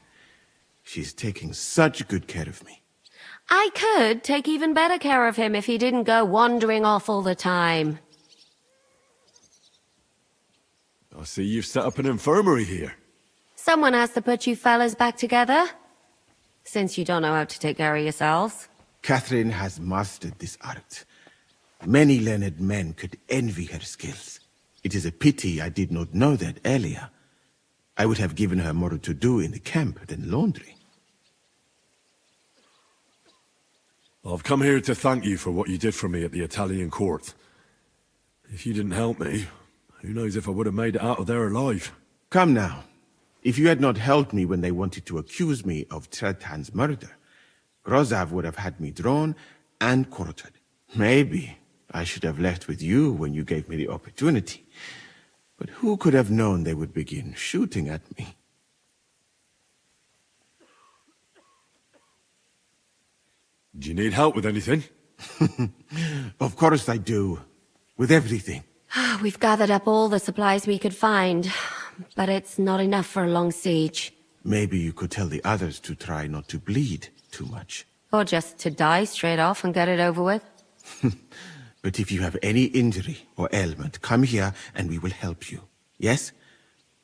She's taking such good care of me. I could take even better care of him if he didn't go wandering off all the time. I see you've set up an infirmary here. Someone has to put you fellas back together, since you don't know how to take care of yourselves. Catherine has mastered this art. Many learned men could envy her skills. It is a pity I did not know that earlier. I would have given her more to do in the camp than laundry. I've come here to thank you for what you did for me at the Italian court. If you didn't help me, who knows if I would have made it out of there alive. Come now. If you had not helped me when they wanted to accuse me of Tretan's murder, Grozav would have had me drawn and quartered. Maybe I should have left with you when you gave me the opportunity. But who could have known they would begin shooting at me? Do you need help with anything? Of course I do. With everything. We've gathered up all the supplies we could find, but it's not enough for a long siege. Maybe you could tell the others to try not to bleed too much. Or just to die straight off and get it over with. But if you have any injury or ailment, come here and we will help you. Yes?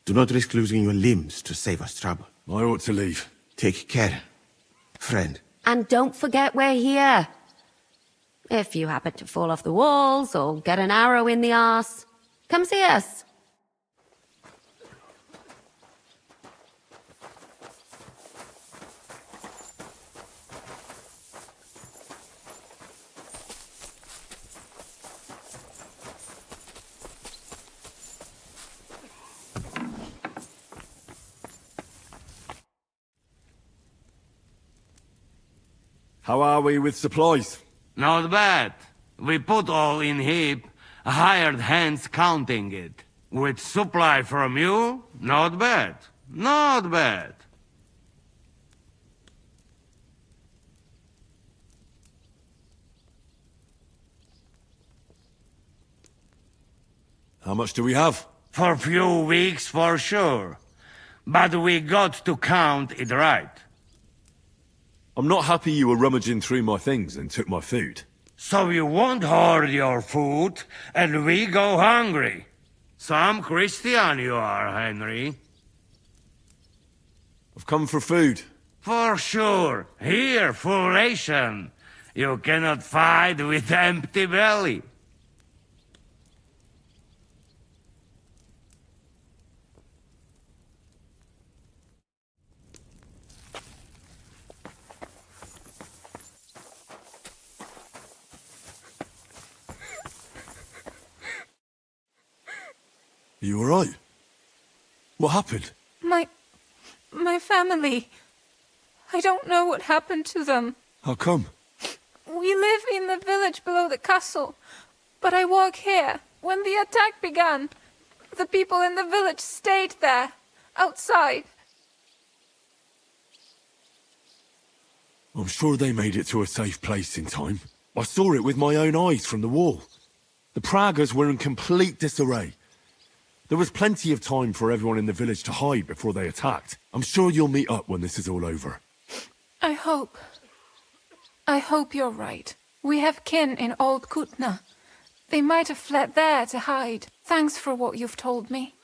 Do not risk losing your limbs to save us trouble. I ought to leave. Take care, friend. And don't forget we're here. If you happen to fall off the walls or get an arrow in the arse, come see us. How are we with supplies? Not bad. We put all in heap, hired hands counting it. With supply from you, not bad. Not bad. How much do we have? For a few weeks, for sure. But we got to count it right. I'm not happy you were rummaging through my things and took my food. So you won't hoard your food, and we go hungry. Some Christian you are, Henry. I've come for food. For sure. Here, full ration. You cannot fight with empty belly. Are you alright? What happened? My family. I don't know what happened to them. How come? We live in the village below the castle, but I work here. When the attack began, the people in the village stayed there, outside. I'm sure they made it to a safe place in time. I saw it with my own eyes from the wall. The Pragas were in complete disarray. There was plenty of time for everyone in the village to hide before they attacked. I'm sure you'll meet up when this is all over. I hope you're right. We have kin in Old Kutna. They might have fled there to hide. Thanks for what you've told me.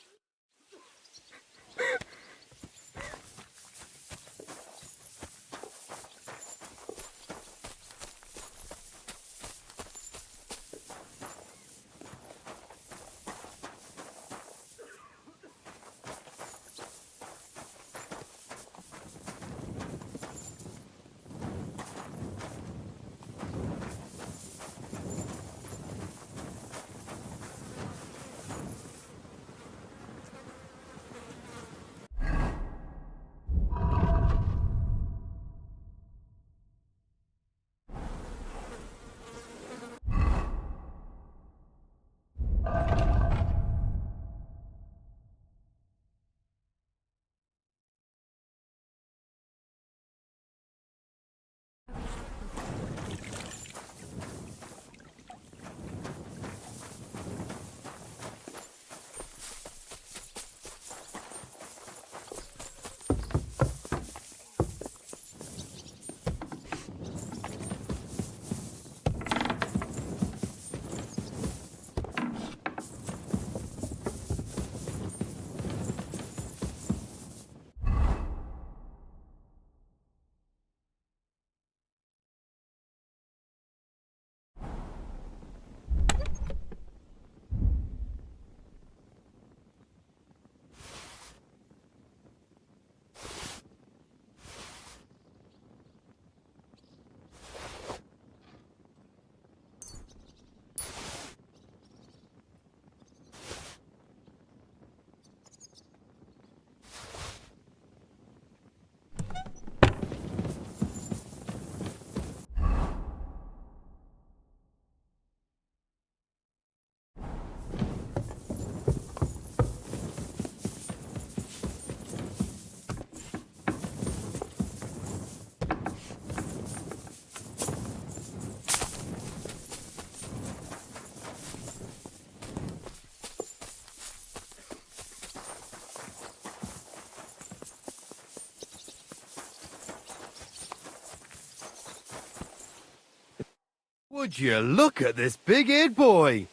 Would you look at this big-eared boy?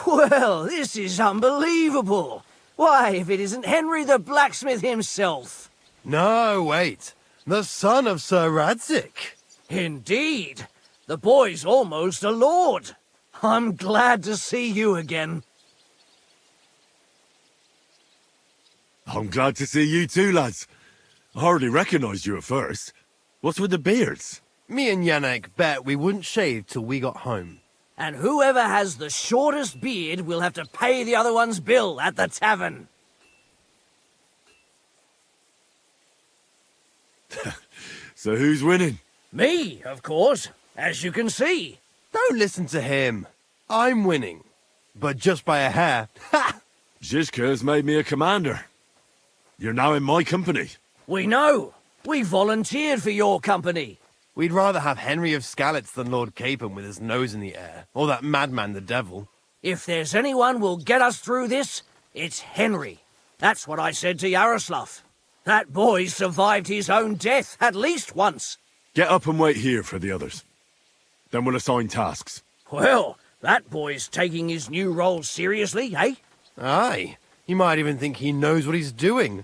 Well, this is unbelievable. Why, if it isn't Henry the blacksmith himself. No, wait. The son of Sir Radzig. Indeed. The boy's almost a lord. I'm glad to see you again. I'm glad to see you too, lads. I hardly recognised you at first. What's with the beards? Me and Yannick bet we wouldn't shave till we got home. And whoever has the shortest beard will have to pay the other one's bill at the tavern. So who's winning? Me, of course, as you can see. Don't listen to him. I'm winning. But just by a hair. Ha! Zhizka's made me a commander. You're now in my company. We know. We volunteered for your company. We'd rather have Henry of Skalitz than Lord Capon with his nose in the air, or that madman the devil. If there's anyone will get us through this, it's Henry. That's what I said to Yaroslav. That boy survived his own death at least once. Get up and wait here for the others. Then we'll assign tasks. Well, that boy's taking his new role seriously, eh? Aye. He might even think he knows what he's doing.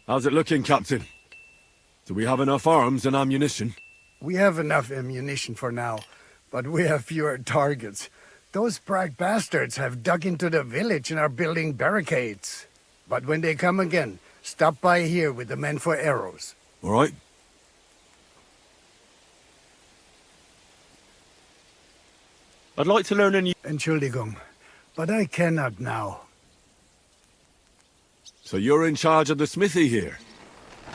How's it looking, Captain? Do we have enough arms and ammunition? We have enough ammunition for now, but we have fewer targets. Those brag bastards have dug into the village and are building barricades. But when they come again, stop by here with the men for arrows. All right. I'd like to learn a new... Entschuldigung, but I cannot now. So you're in charge of the smithy here?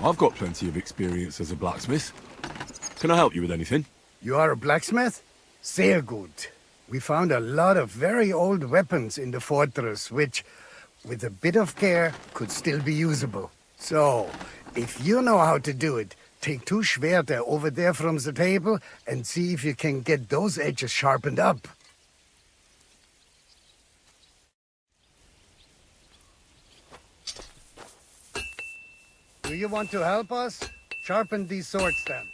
I've got plenty of experience as a blacksmith. Can I help you with anything? You are a blacksmith? Sehr gut. We found a lot of very old weapons in the fortress, which, with a bit of care, could still be usable. So, if you know how to do it, take 2 Schwerter over there from the table and see if you can get those edges sharpened up. Do you want to help us? Sharpen these swords then.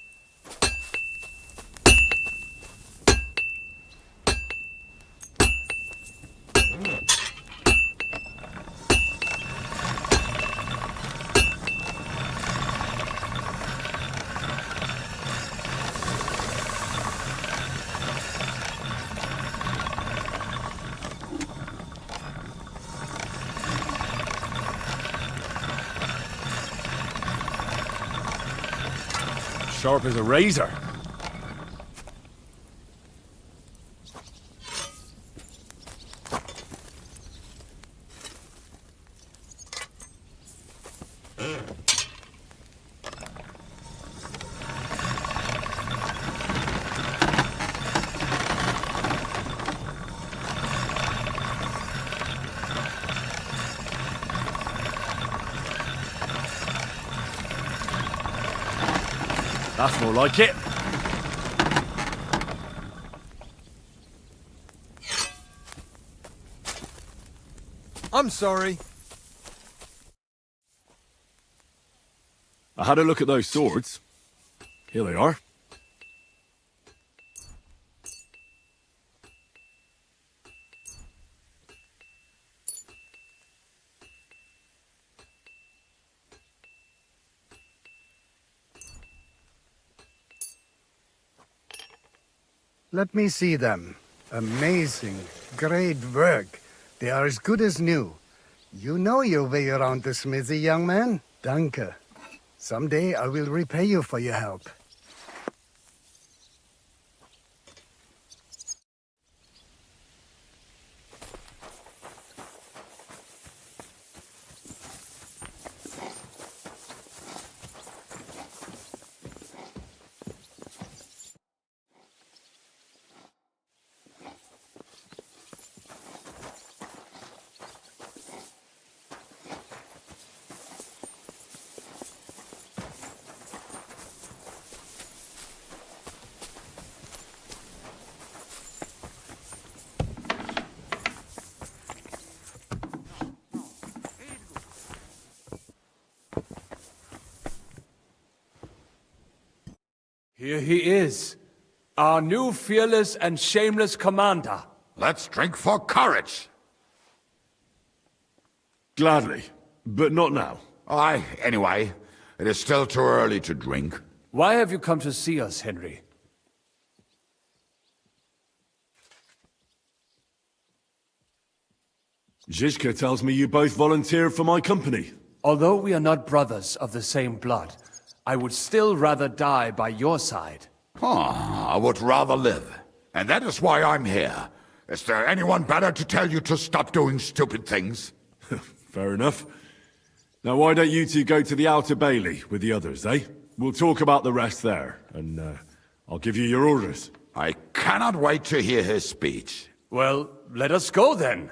Sharp as a razor. That's more like it. I'm sorry. I had a look at those swords. Here they are. Let me see them. Amazing. Great work. They are as good as new. You know your way around the smithy, young man. Danke. Someday I will repay you for your help. Here he is, our new fearless and shameless commander. Let's drink for courage. Gladly, but not now. Aye, anyway, it is still too early to drink. Why have you come to see us, Henry? Zizka tells me you both volunteered for my company. Although we are not brothers of the same blood, I would still rather die by your side. I would rather live. And that is why I'm here. Is there anyone better to tell you to stop doing stupid things? Fair enough. Now why don't you two go to the Outer Bailey with the others, eh? We'll talk about the rest there, and I'll give you your orders. I cannot wait to hear his speech. Well, let us go then.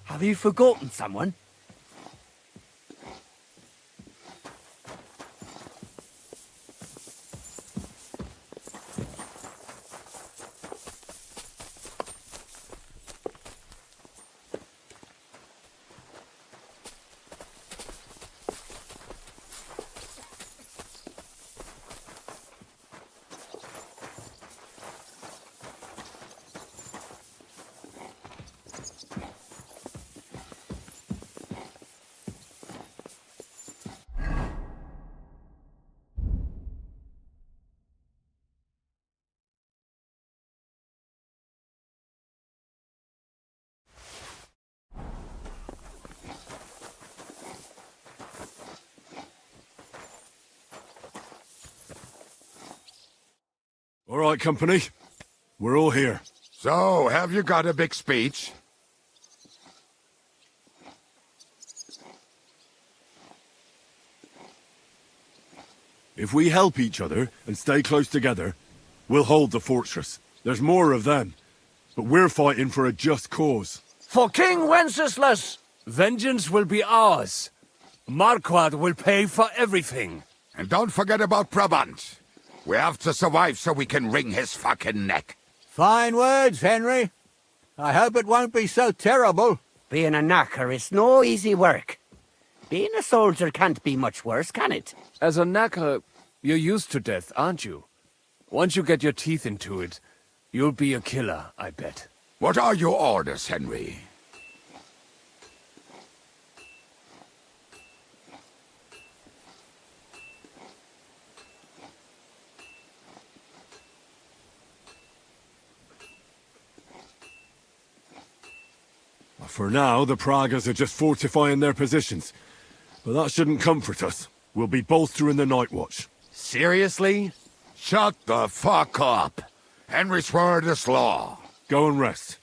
Have you forgotten someone? All right, company. We're all here. So, have you got a big speech? If we help each other and stay close together, we'll hold the fortress. There's more of them, but we're fighting for a just cause. For King Wenceslaus! Vengeance will be ours. Marquardt will pay for everything. And don't forget about Brabant. We have to survive so we can wring his fucking neck. Fine words, Henry. I hope it won't be so terrible. Being a knacker is no easy work. Being a soldier can't be much worse, can it? As a knacker, you're used to death, aren't you? Once you get your teeth into it, you'll be a killer, I bet. What are your orders, Henry? For now, the Pragas are just fortifying their positions. But that shouldn't comfort us. We'll be bolstering the night watch. Seriously? Shut the fuck up. Henry's word is law. Go and rest.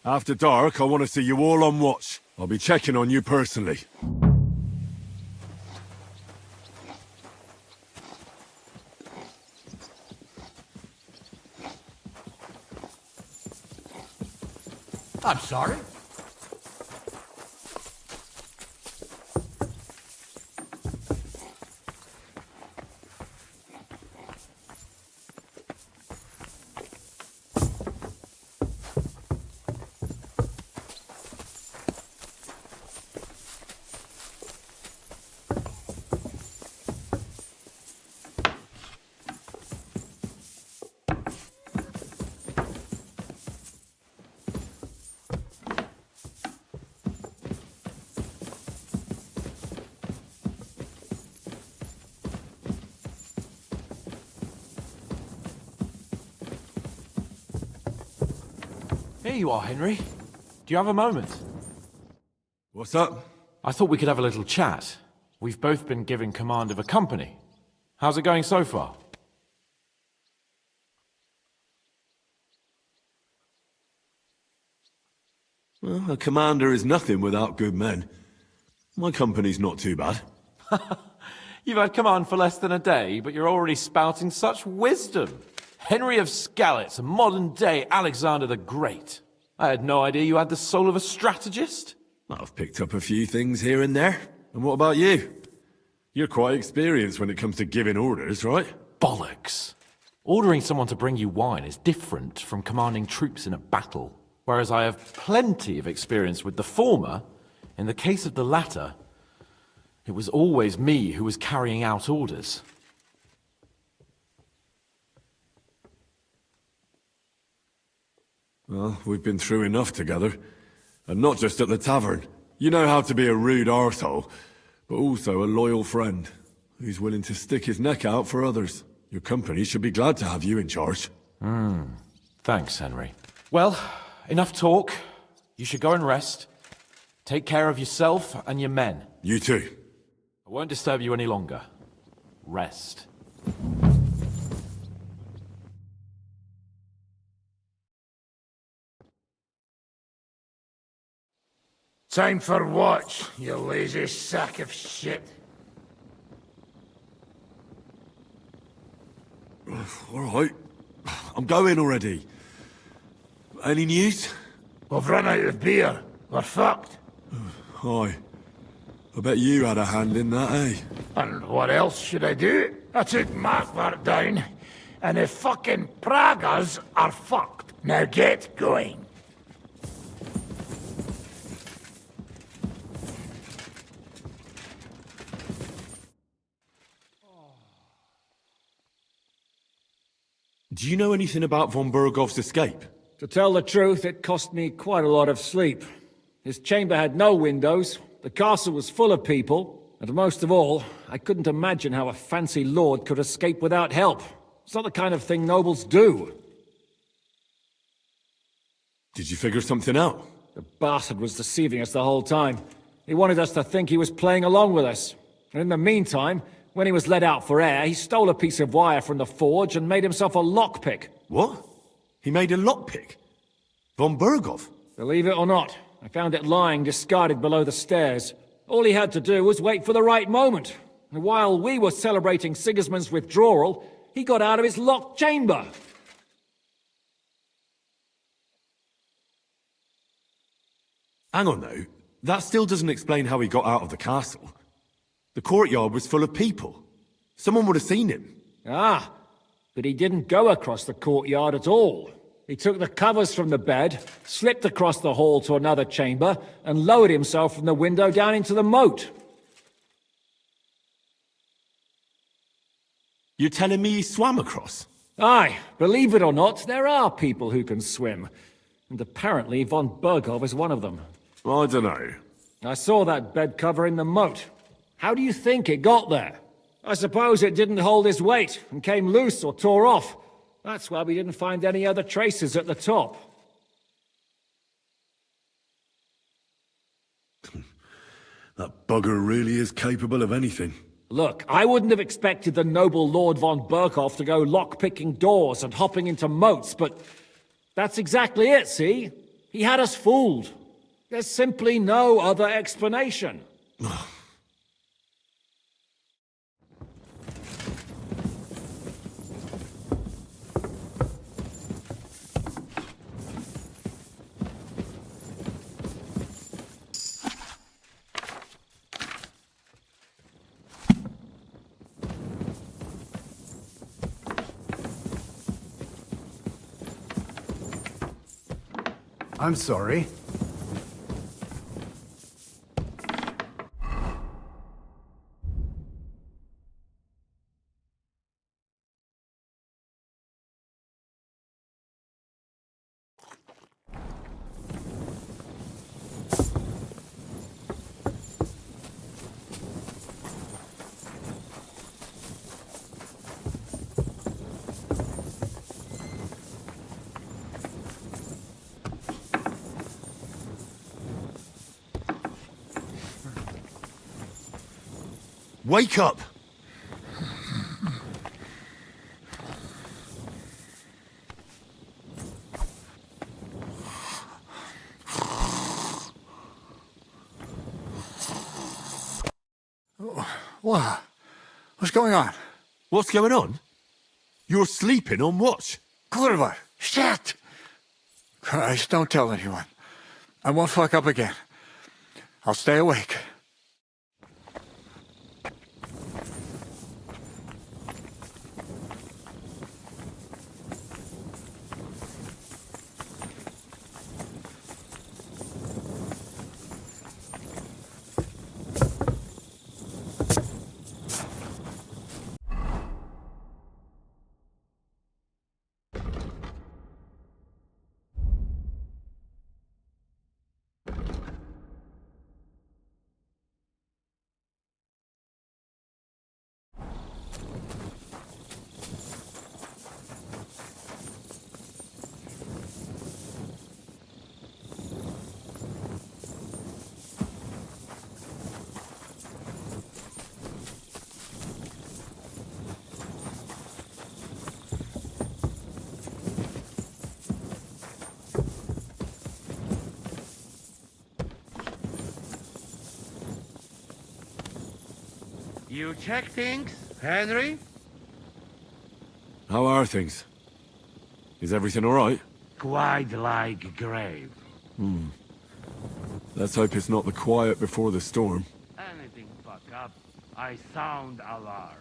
After dark, I want to see you all on watch. I'll be checking on you personally. I'm sorry. Here you are, Henry. Do you have a moment? What's up? I thought we could have a little chat. We've both been given command of a company. How's it going so far? Well, a commander is nothing without good men. My company's not too bad. You've had command for less than a day, but you're already spouting such wisdom. Henry of Skalitz, a modern-day Alexander the Great. I had no idea you had the soul of a strategist. I've picked up a few things here and there. And what about you? You're quite experienced when it comes to giving orders, right? bollocks. Ordering someone to bring you wine is different from commanding troops in a battle. Whereas I have plenty of experience with the former, in the case of the latter, it was always me who was carrying out orders. Well, we've been through enough together. And not just at the tavern. You know how to be a rude arsehole, but also a loyal friend, who's willing to stick his neck out for others. Your company should be glad to have you in charge. Thanks, Henry. Well, enough talk. You should go and rest. Take care of yourself and your men. You too. I won't disturb you any longer. Rest. Time for what, you lazy sack of shit? All right. I'm going already. Any news? We've run out of beer. We're fucked. Aye. I bet you had a hand in that, eh? And what else should I do? I took Markwart down, and the fucking Pragas are fucked. Now get going. Do you know anything about von Bergow's escape? To tell the truth, it cost me quite a lot of sleep. His chamber had no windows, the castle was full of people, and most of all, I couldn't imagine how a fancy lord could escape without help. It's not the kind of thing nobles do. Did you figure something out? The bastard was deceiving us the whole time. He wanted us to think he was playing along with us. And in the meantime, when he was let out for air, he stole a piece of wire from the forge and made himself a lockpick. What? He made a lockpick? Von Bergow? Believe it or not, I found it lying discarded below the stairs. All he had to do was wait for the right moment. And while we were celebrating Sigismund's withdrawal, he got out of his locked chamber. Hang on though, that still doesn't explain how he got out of the castle. The courtyard was full of people. Someone would have seen him. Ah, but he didn't go across the courtyard at all. He took the covers from the bed, slipped across the hall to another chamber, and lowered himself from the window down into the moat. You're telling me he swam across? Aye, believe it or not, there are people who can swim. And apparently von Bergow is one of them. I don't know. I saw that bed cover in the moat. How do you think it got there? I suppose it didn't hold his weight and came loose or tore off. That's why we didn't find any other traces at the top. That bugger really is capable of anything. Look, I wouldn't have expected the noble Lord von Bergow to go lock-picking doors and hopping into moats, but that's exactly it, see? He had us fooled. There's simply no other explanation. I'm sorry. Wake up! What? What's going on? What's going on? You're sleeping on watch. Kurva! Shit! Christ, don't tell anyone. I won't fuck up again. I'll stay awake. You check things, Henry? How are things? Is everything all right? Quite like a grave. Let's hope it's not the quiet before the storm. Anything fuck up, I sound alarm.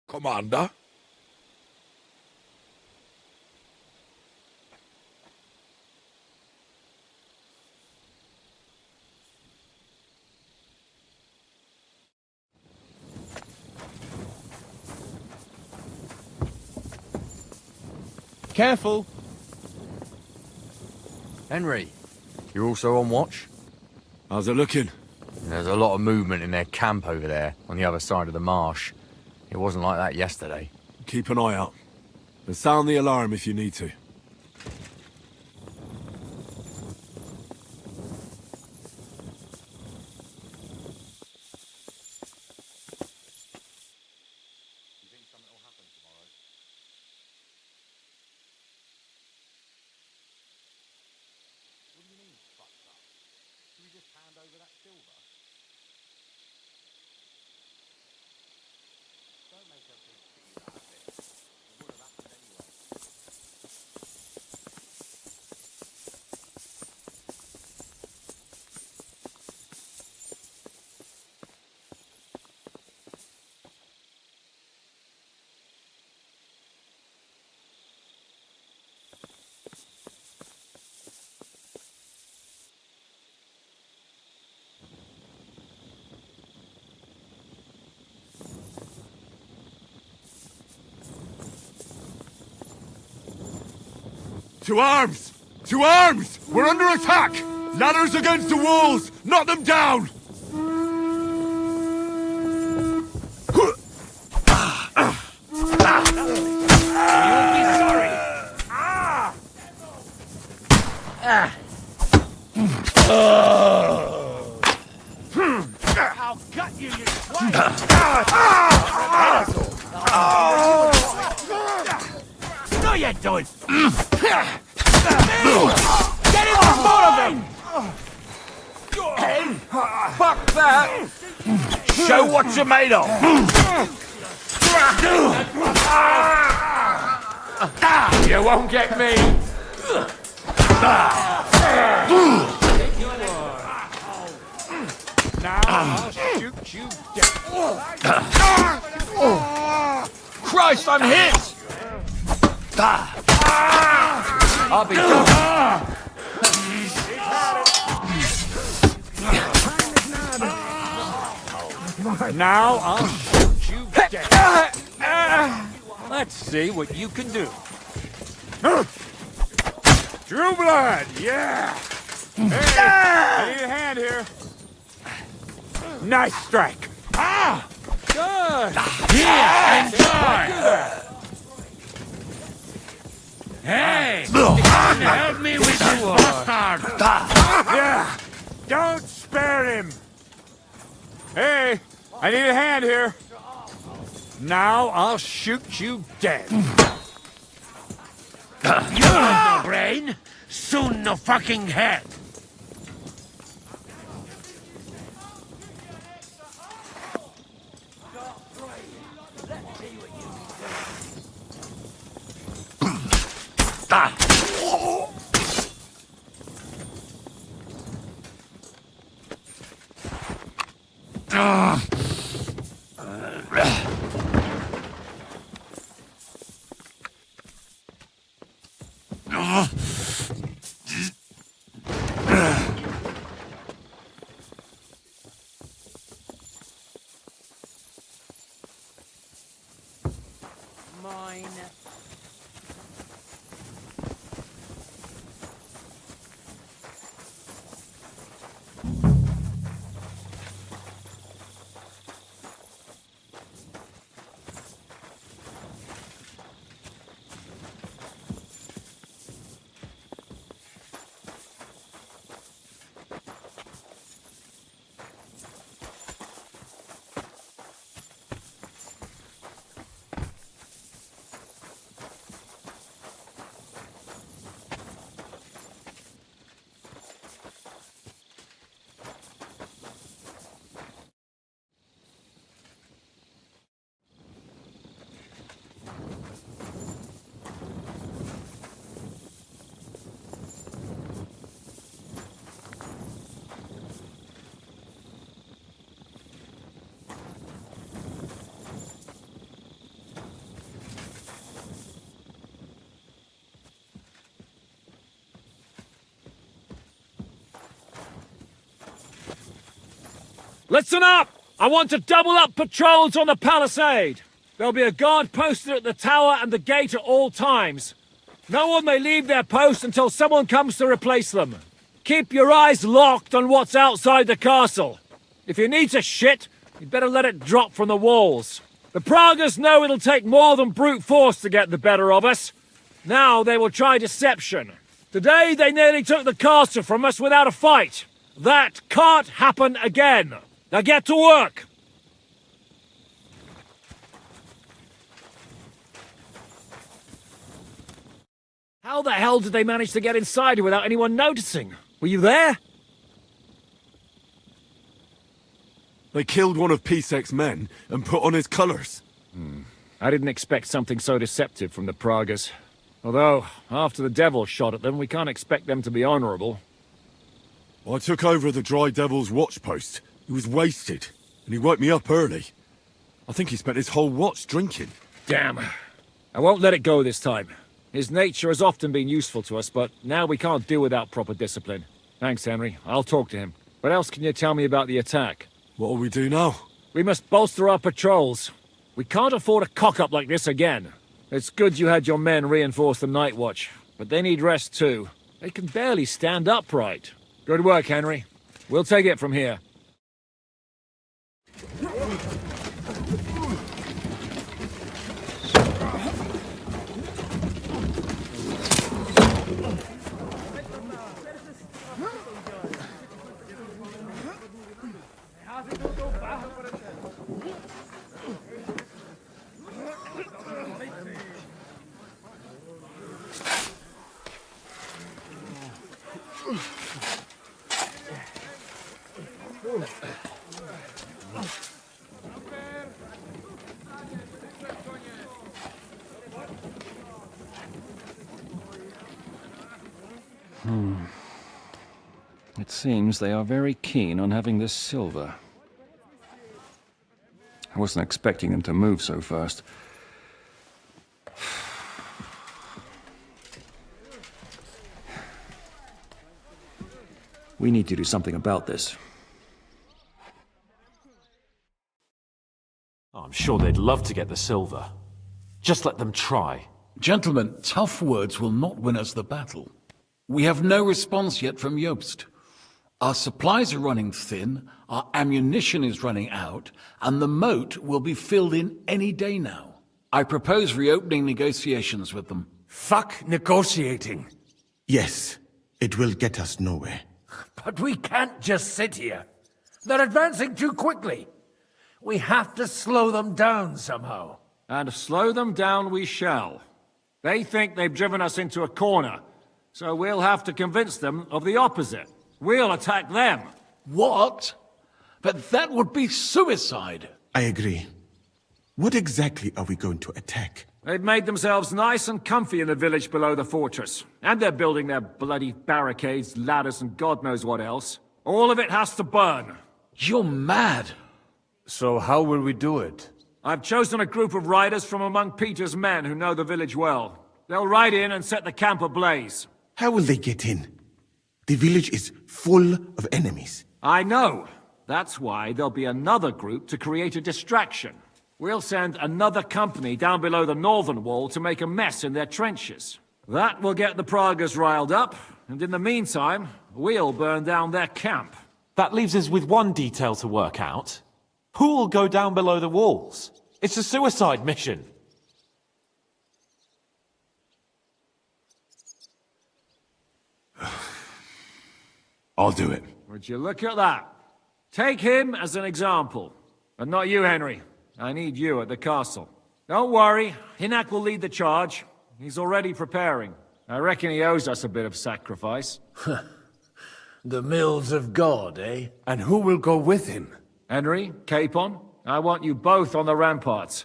Commander? Careful! Henry, you're also on watch? How's it looking? There's a lot of movement in their camp over there, on the other side of the marsh. It wasn't like that yesterday. Keep an eye out. And sound the alarm if you need to. To arms! To arms! We're under attack! Ladders against the walls! Knock them down! You'll be sorry! I'll gut you, you swine! You know you're doing. Get in the both of them! Fuck that! Show what you're made of! You won't get me! Now I'll shoot you dead! Christ, I'm hit! I'll be done. Now I'll shoot you dead. Let's see what you can do. True blood, yeah. Hey, I need a hand here. Nice strike. Good. Yeah, enjoy. Hey! Help me with this bastard! Yeah! Don't spare him! Hey! I need a hand here! Now I'll shoot you dead! You have no brain! Soon no fucking head! Mine. Listen up! I want to double up patrols on the palisade. There'll be a guard posted at the tower and the gate at all times. No one may leave their post until someone comes to replace them. Keep your eyes locked on what's outside the castle. If you need to shit, you'd better let it drop from the walls. The Pragas know it'll take more than brute force to get the better of us. Now they will try deception. Today they nearly took the castle from us without a fight. That can't happen again. Now get to work! How the hell did they manage to get inside without anyone noticing? Were you there? They killed one of Pisek's men and put on his colours. I didn't expect something so deceptive from the Pragas. Although, after the devil shot at them, we can't expect them to be honourable. I took over the Dry Devil's watch post. He was wasted, and he woke me up early. I think he spent his whole watch drinking. Damn. I won't let it go this time. His nature has often been useful to us, but now we can't do without proper discipline. Thanks, Henry. I'll talk to him. What else can you tell me about the attack? What'll we do now? We must bolster our patrols. We can't afford a cock-up like this again. It's good you had your men reinforce the night watch, but they need rest too. They can barely stand upright. Good work, Henry. We'll take it from here. It seems they are very keen on having this silver. I wasn't expecting them to move so fast. We need to do something about this. I'm sure they'd love to get the silver. Just let them try. Gentlemen, tough words will not win us the battle. We have no response yet from Jobst. Our supplies are running thin, our ammunition is running out, and the moat will be filled in any day now. I propose reopening negotiations with them. Fuck negotiating. Yes, it will get us nowhere. But we can't just sit here. They're advancing too quickly. We have to slow them down somehow. And slow them down we shall. They think they've driven us into a corner, so we'll have to convince them of the opposite. We'll attack them. What? But that would be suicide. I agree. What exactly are we going to attack? They've made themselves nice and comfy in the village below the fortress. And they're building their bloody barricades, ladders, and God knows what else. All of it has to burn. You're mad. So how will we do it? I've chosen a group of riders from among Peter's men who know the village well. They'll ride in and set the camp ablaze. How will they get in? The village is full of enemies. I know. That's why there'll be another group to create a distraction. We'll send another company down below the northern wall to make a mess in their trenches. That will get the Pragas riled up, and in the meantime, we'll burn down their camp. That leaves us with one detail to work out. Who will go down below the walls? It's a suicide mission. I'll do it. Would you look at that? Take him as an example. But not you, Henry. I need you at the castle. Don't worry, Hinak will lead the charge. He's already preparing. I reckon he owes us a bit of sacrifice. The mills of God, eh? And who will go with him? Henry, Capon, I want you both on the ramparts.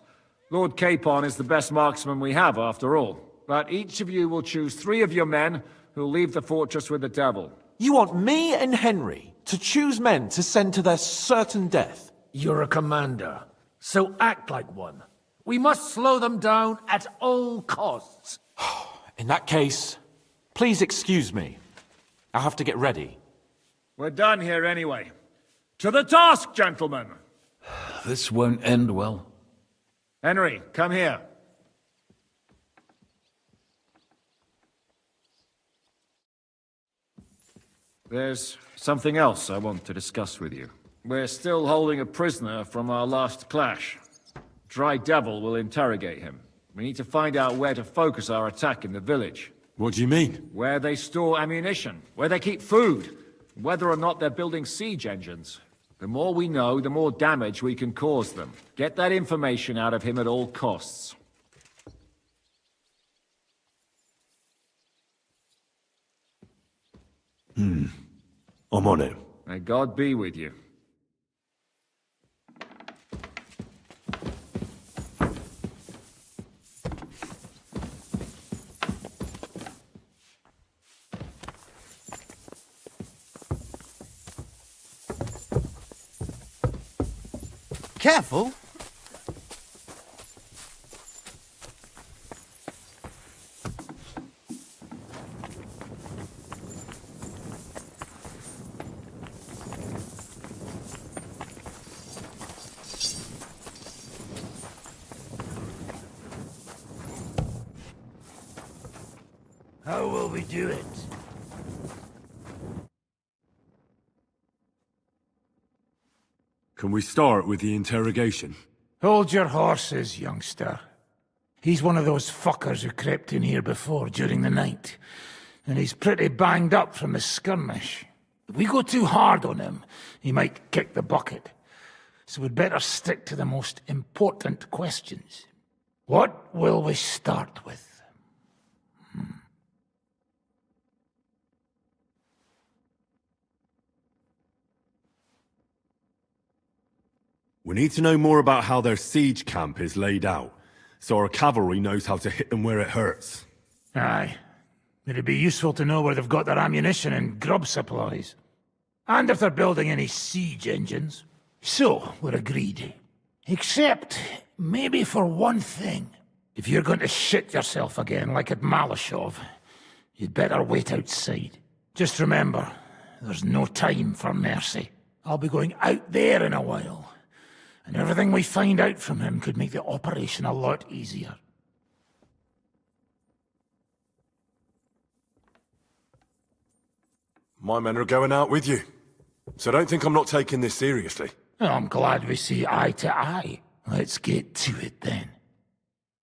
Lord Capon is the best marksman we have, after all. But each of you will choose 3 of your men who'll leave the fortress with the devil. You want me and Henry to choose men to send to their certain death? You're a commander, so act like one. We must slow them down at all costs. In that case, please excuse me. I'll have to get ready. We're done here anyway. To the task, gentlemen! This won't end well. Henry, come here. There's something else I want to discuss with you. We're still holding a prisoner from our last clash. Dry Devil will interrogate him. We need to find out where to focus our attack in the village. What do you mean? Where they store ammunition, where they keep food, whether or not they're building siege engines. The more we know, the more damage we can cause them. Get that information out of him at all costs. I'm on it. May God be with you. Careful! How will we do it? Can we start with the interrogation? Hold your horses, youngster. He's one of those fuckers who crept in here before during the night. And he's pretty banged up from the skirmish. If we go too hard on him, he might kick the bucket. So we'd better stick to the most important questions. What will we start with? We need to know more about how their siege camp is laid out, so our cavalry knows how to hit them where it hurts. Aye. It'd be useful to know where they've got their ammunition and grub supplies. And if they're building any siege engines. So, we're agreed. Except, maybe for one thing. If you're going to shit yourself again, like at Malashov, you'd better wait outside. Just remember, there's no time for mercy. I'll be going out there in a while. And everything we find out from him could make the operation a lot easier. My men are going out with you, so don't think I'm not taking this seriously. I'm glad we see eye to eye. Let's get to it then.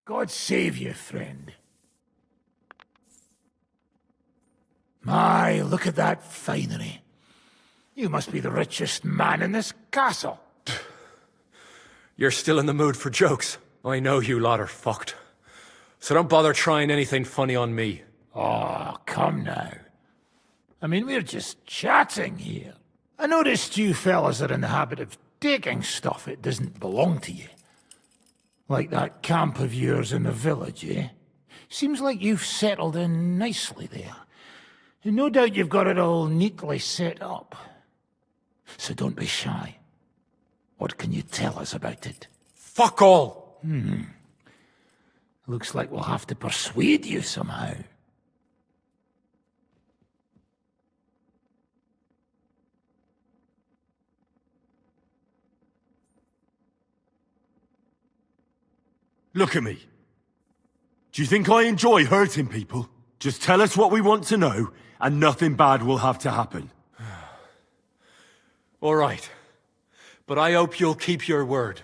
God save you, friend. My, look at that finery. You must be the richest man in this castle. You're still in the mood for jokes. I know you lot are fucked. So don't bother trying anything funny on me. Oh, come now. I mean, we're just chatting here. I noticed you fellas are in the habit of taking stuff that doesn't belong to you. Like that camp of yours in the village, eh? Seems like you've settled in nicely there. And no doubt you've got it all neatly set up. So don't be shy. What can you tell us about it? Fuck all! Looks like we'll have to persuade you somehow. Look at me. Do you think I enjoy hurting people? Just tell us what we want to know, and nothing bad will have to happen. All right. But I hope you'll keep your word.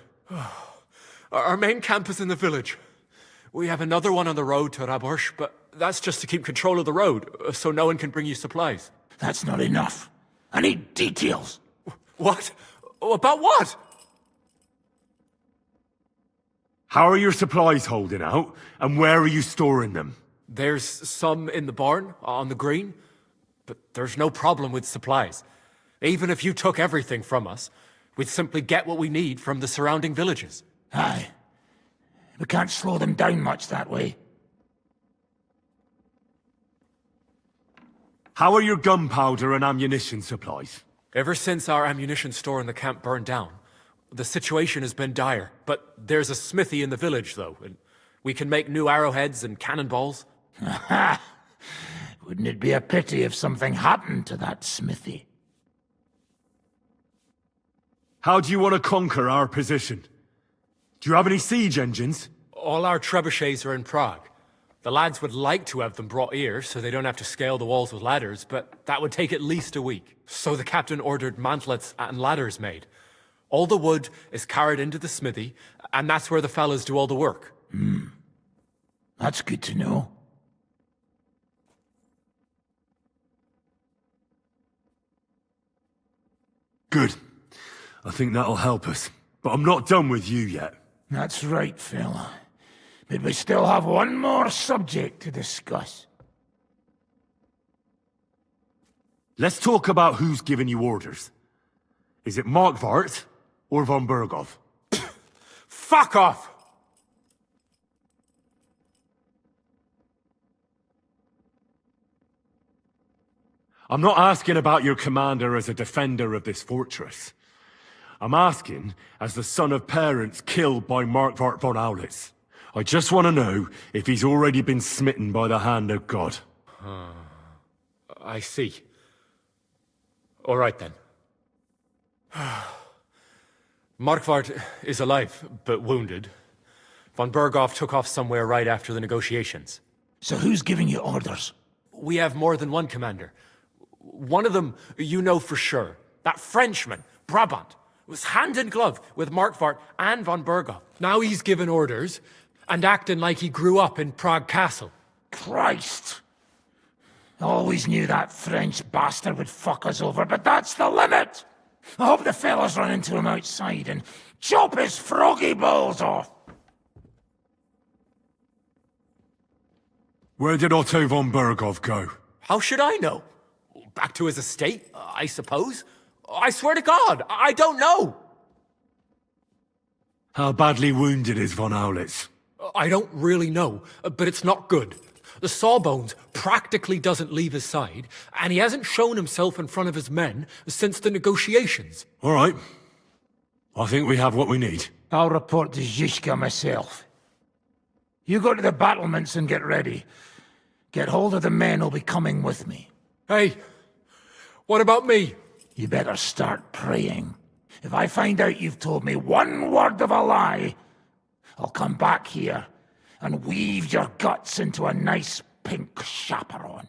Our main camp is in the village. We have another one on the road to Raborsh, but that's just to keep control of the road, so no one can bring you supplies. That's not enough. I need details. What? About what? How are your supplies holding out, and where are you storing them? There's some in the barn, on the green, but there's no problem with supplies. Even if you took everything from us, we'd simply get what we need from the surrounding villages. Aye. We can't slow them down much that way. How are your gunpowder and ammunition supplies? Ever since our ammunition store in the camp burned down, the situation has been dire. But there's a smithy in the village, though, and we can make new arrowheads and cannonballs. Ha! Wouldn't it be a pity if something happened to that smithy? How do you want to conquer our position? Do you have any siege engines? All our trebuchets are in Prague. The lads would like to have them brought here, so they don't have to scale the walls with ladders, but that would take at least a week. So the captain ordered mantlets and ladders made. All the wood is carried into the smithy, and that's where the fellas do all the work. That's good to know. Good. I think that'll help us. But I'm not done with you yet. That's right, fella. But we still have one more subject to discuss. Let's talk about who's giving you orders. Is it Markvart or von Bergow? Fuck off! I'm not asking about your commander as a defender of this fortress. I'm asking as the son of parents killed by Markvart von Aulitz. I just want to know if he's already been smitten by the hand of God. I see. All right, then. Markvart is alive, but wounded. Von Bergow took off somewhere right after the negotiations. So who's giving you orders? We have more than one commander. One of them you know for sure. That Frenchman, Brabant, was hand in glove with Markvart and von Bergow. Now he's given orders and acting like he grew up in Prague Castle. Christ! Always knew that French bastard would fuck us over, but that's the limit! I hope the fellas run into him outside and chop his froggy balls off! Where did Otto von Bergow go? How should I know? Back to his estate, I suppose? I swear to God, I don't know! How badly wounded is von Aulitz? I don't really know, but it's not good. The sawbones practically doesn't leave his side, and he hasn't shown himself in front of his men since the negotiations. All right. I think we have what we need. I'll report to Zizka myself. You go to the battlements and get ready. Get hold of the men who'll be coming with me. Hey, what about me? You better start praying. If I find out you've told me one word of a lie, I'll come back here and weave your guts into a nice pink chaperon.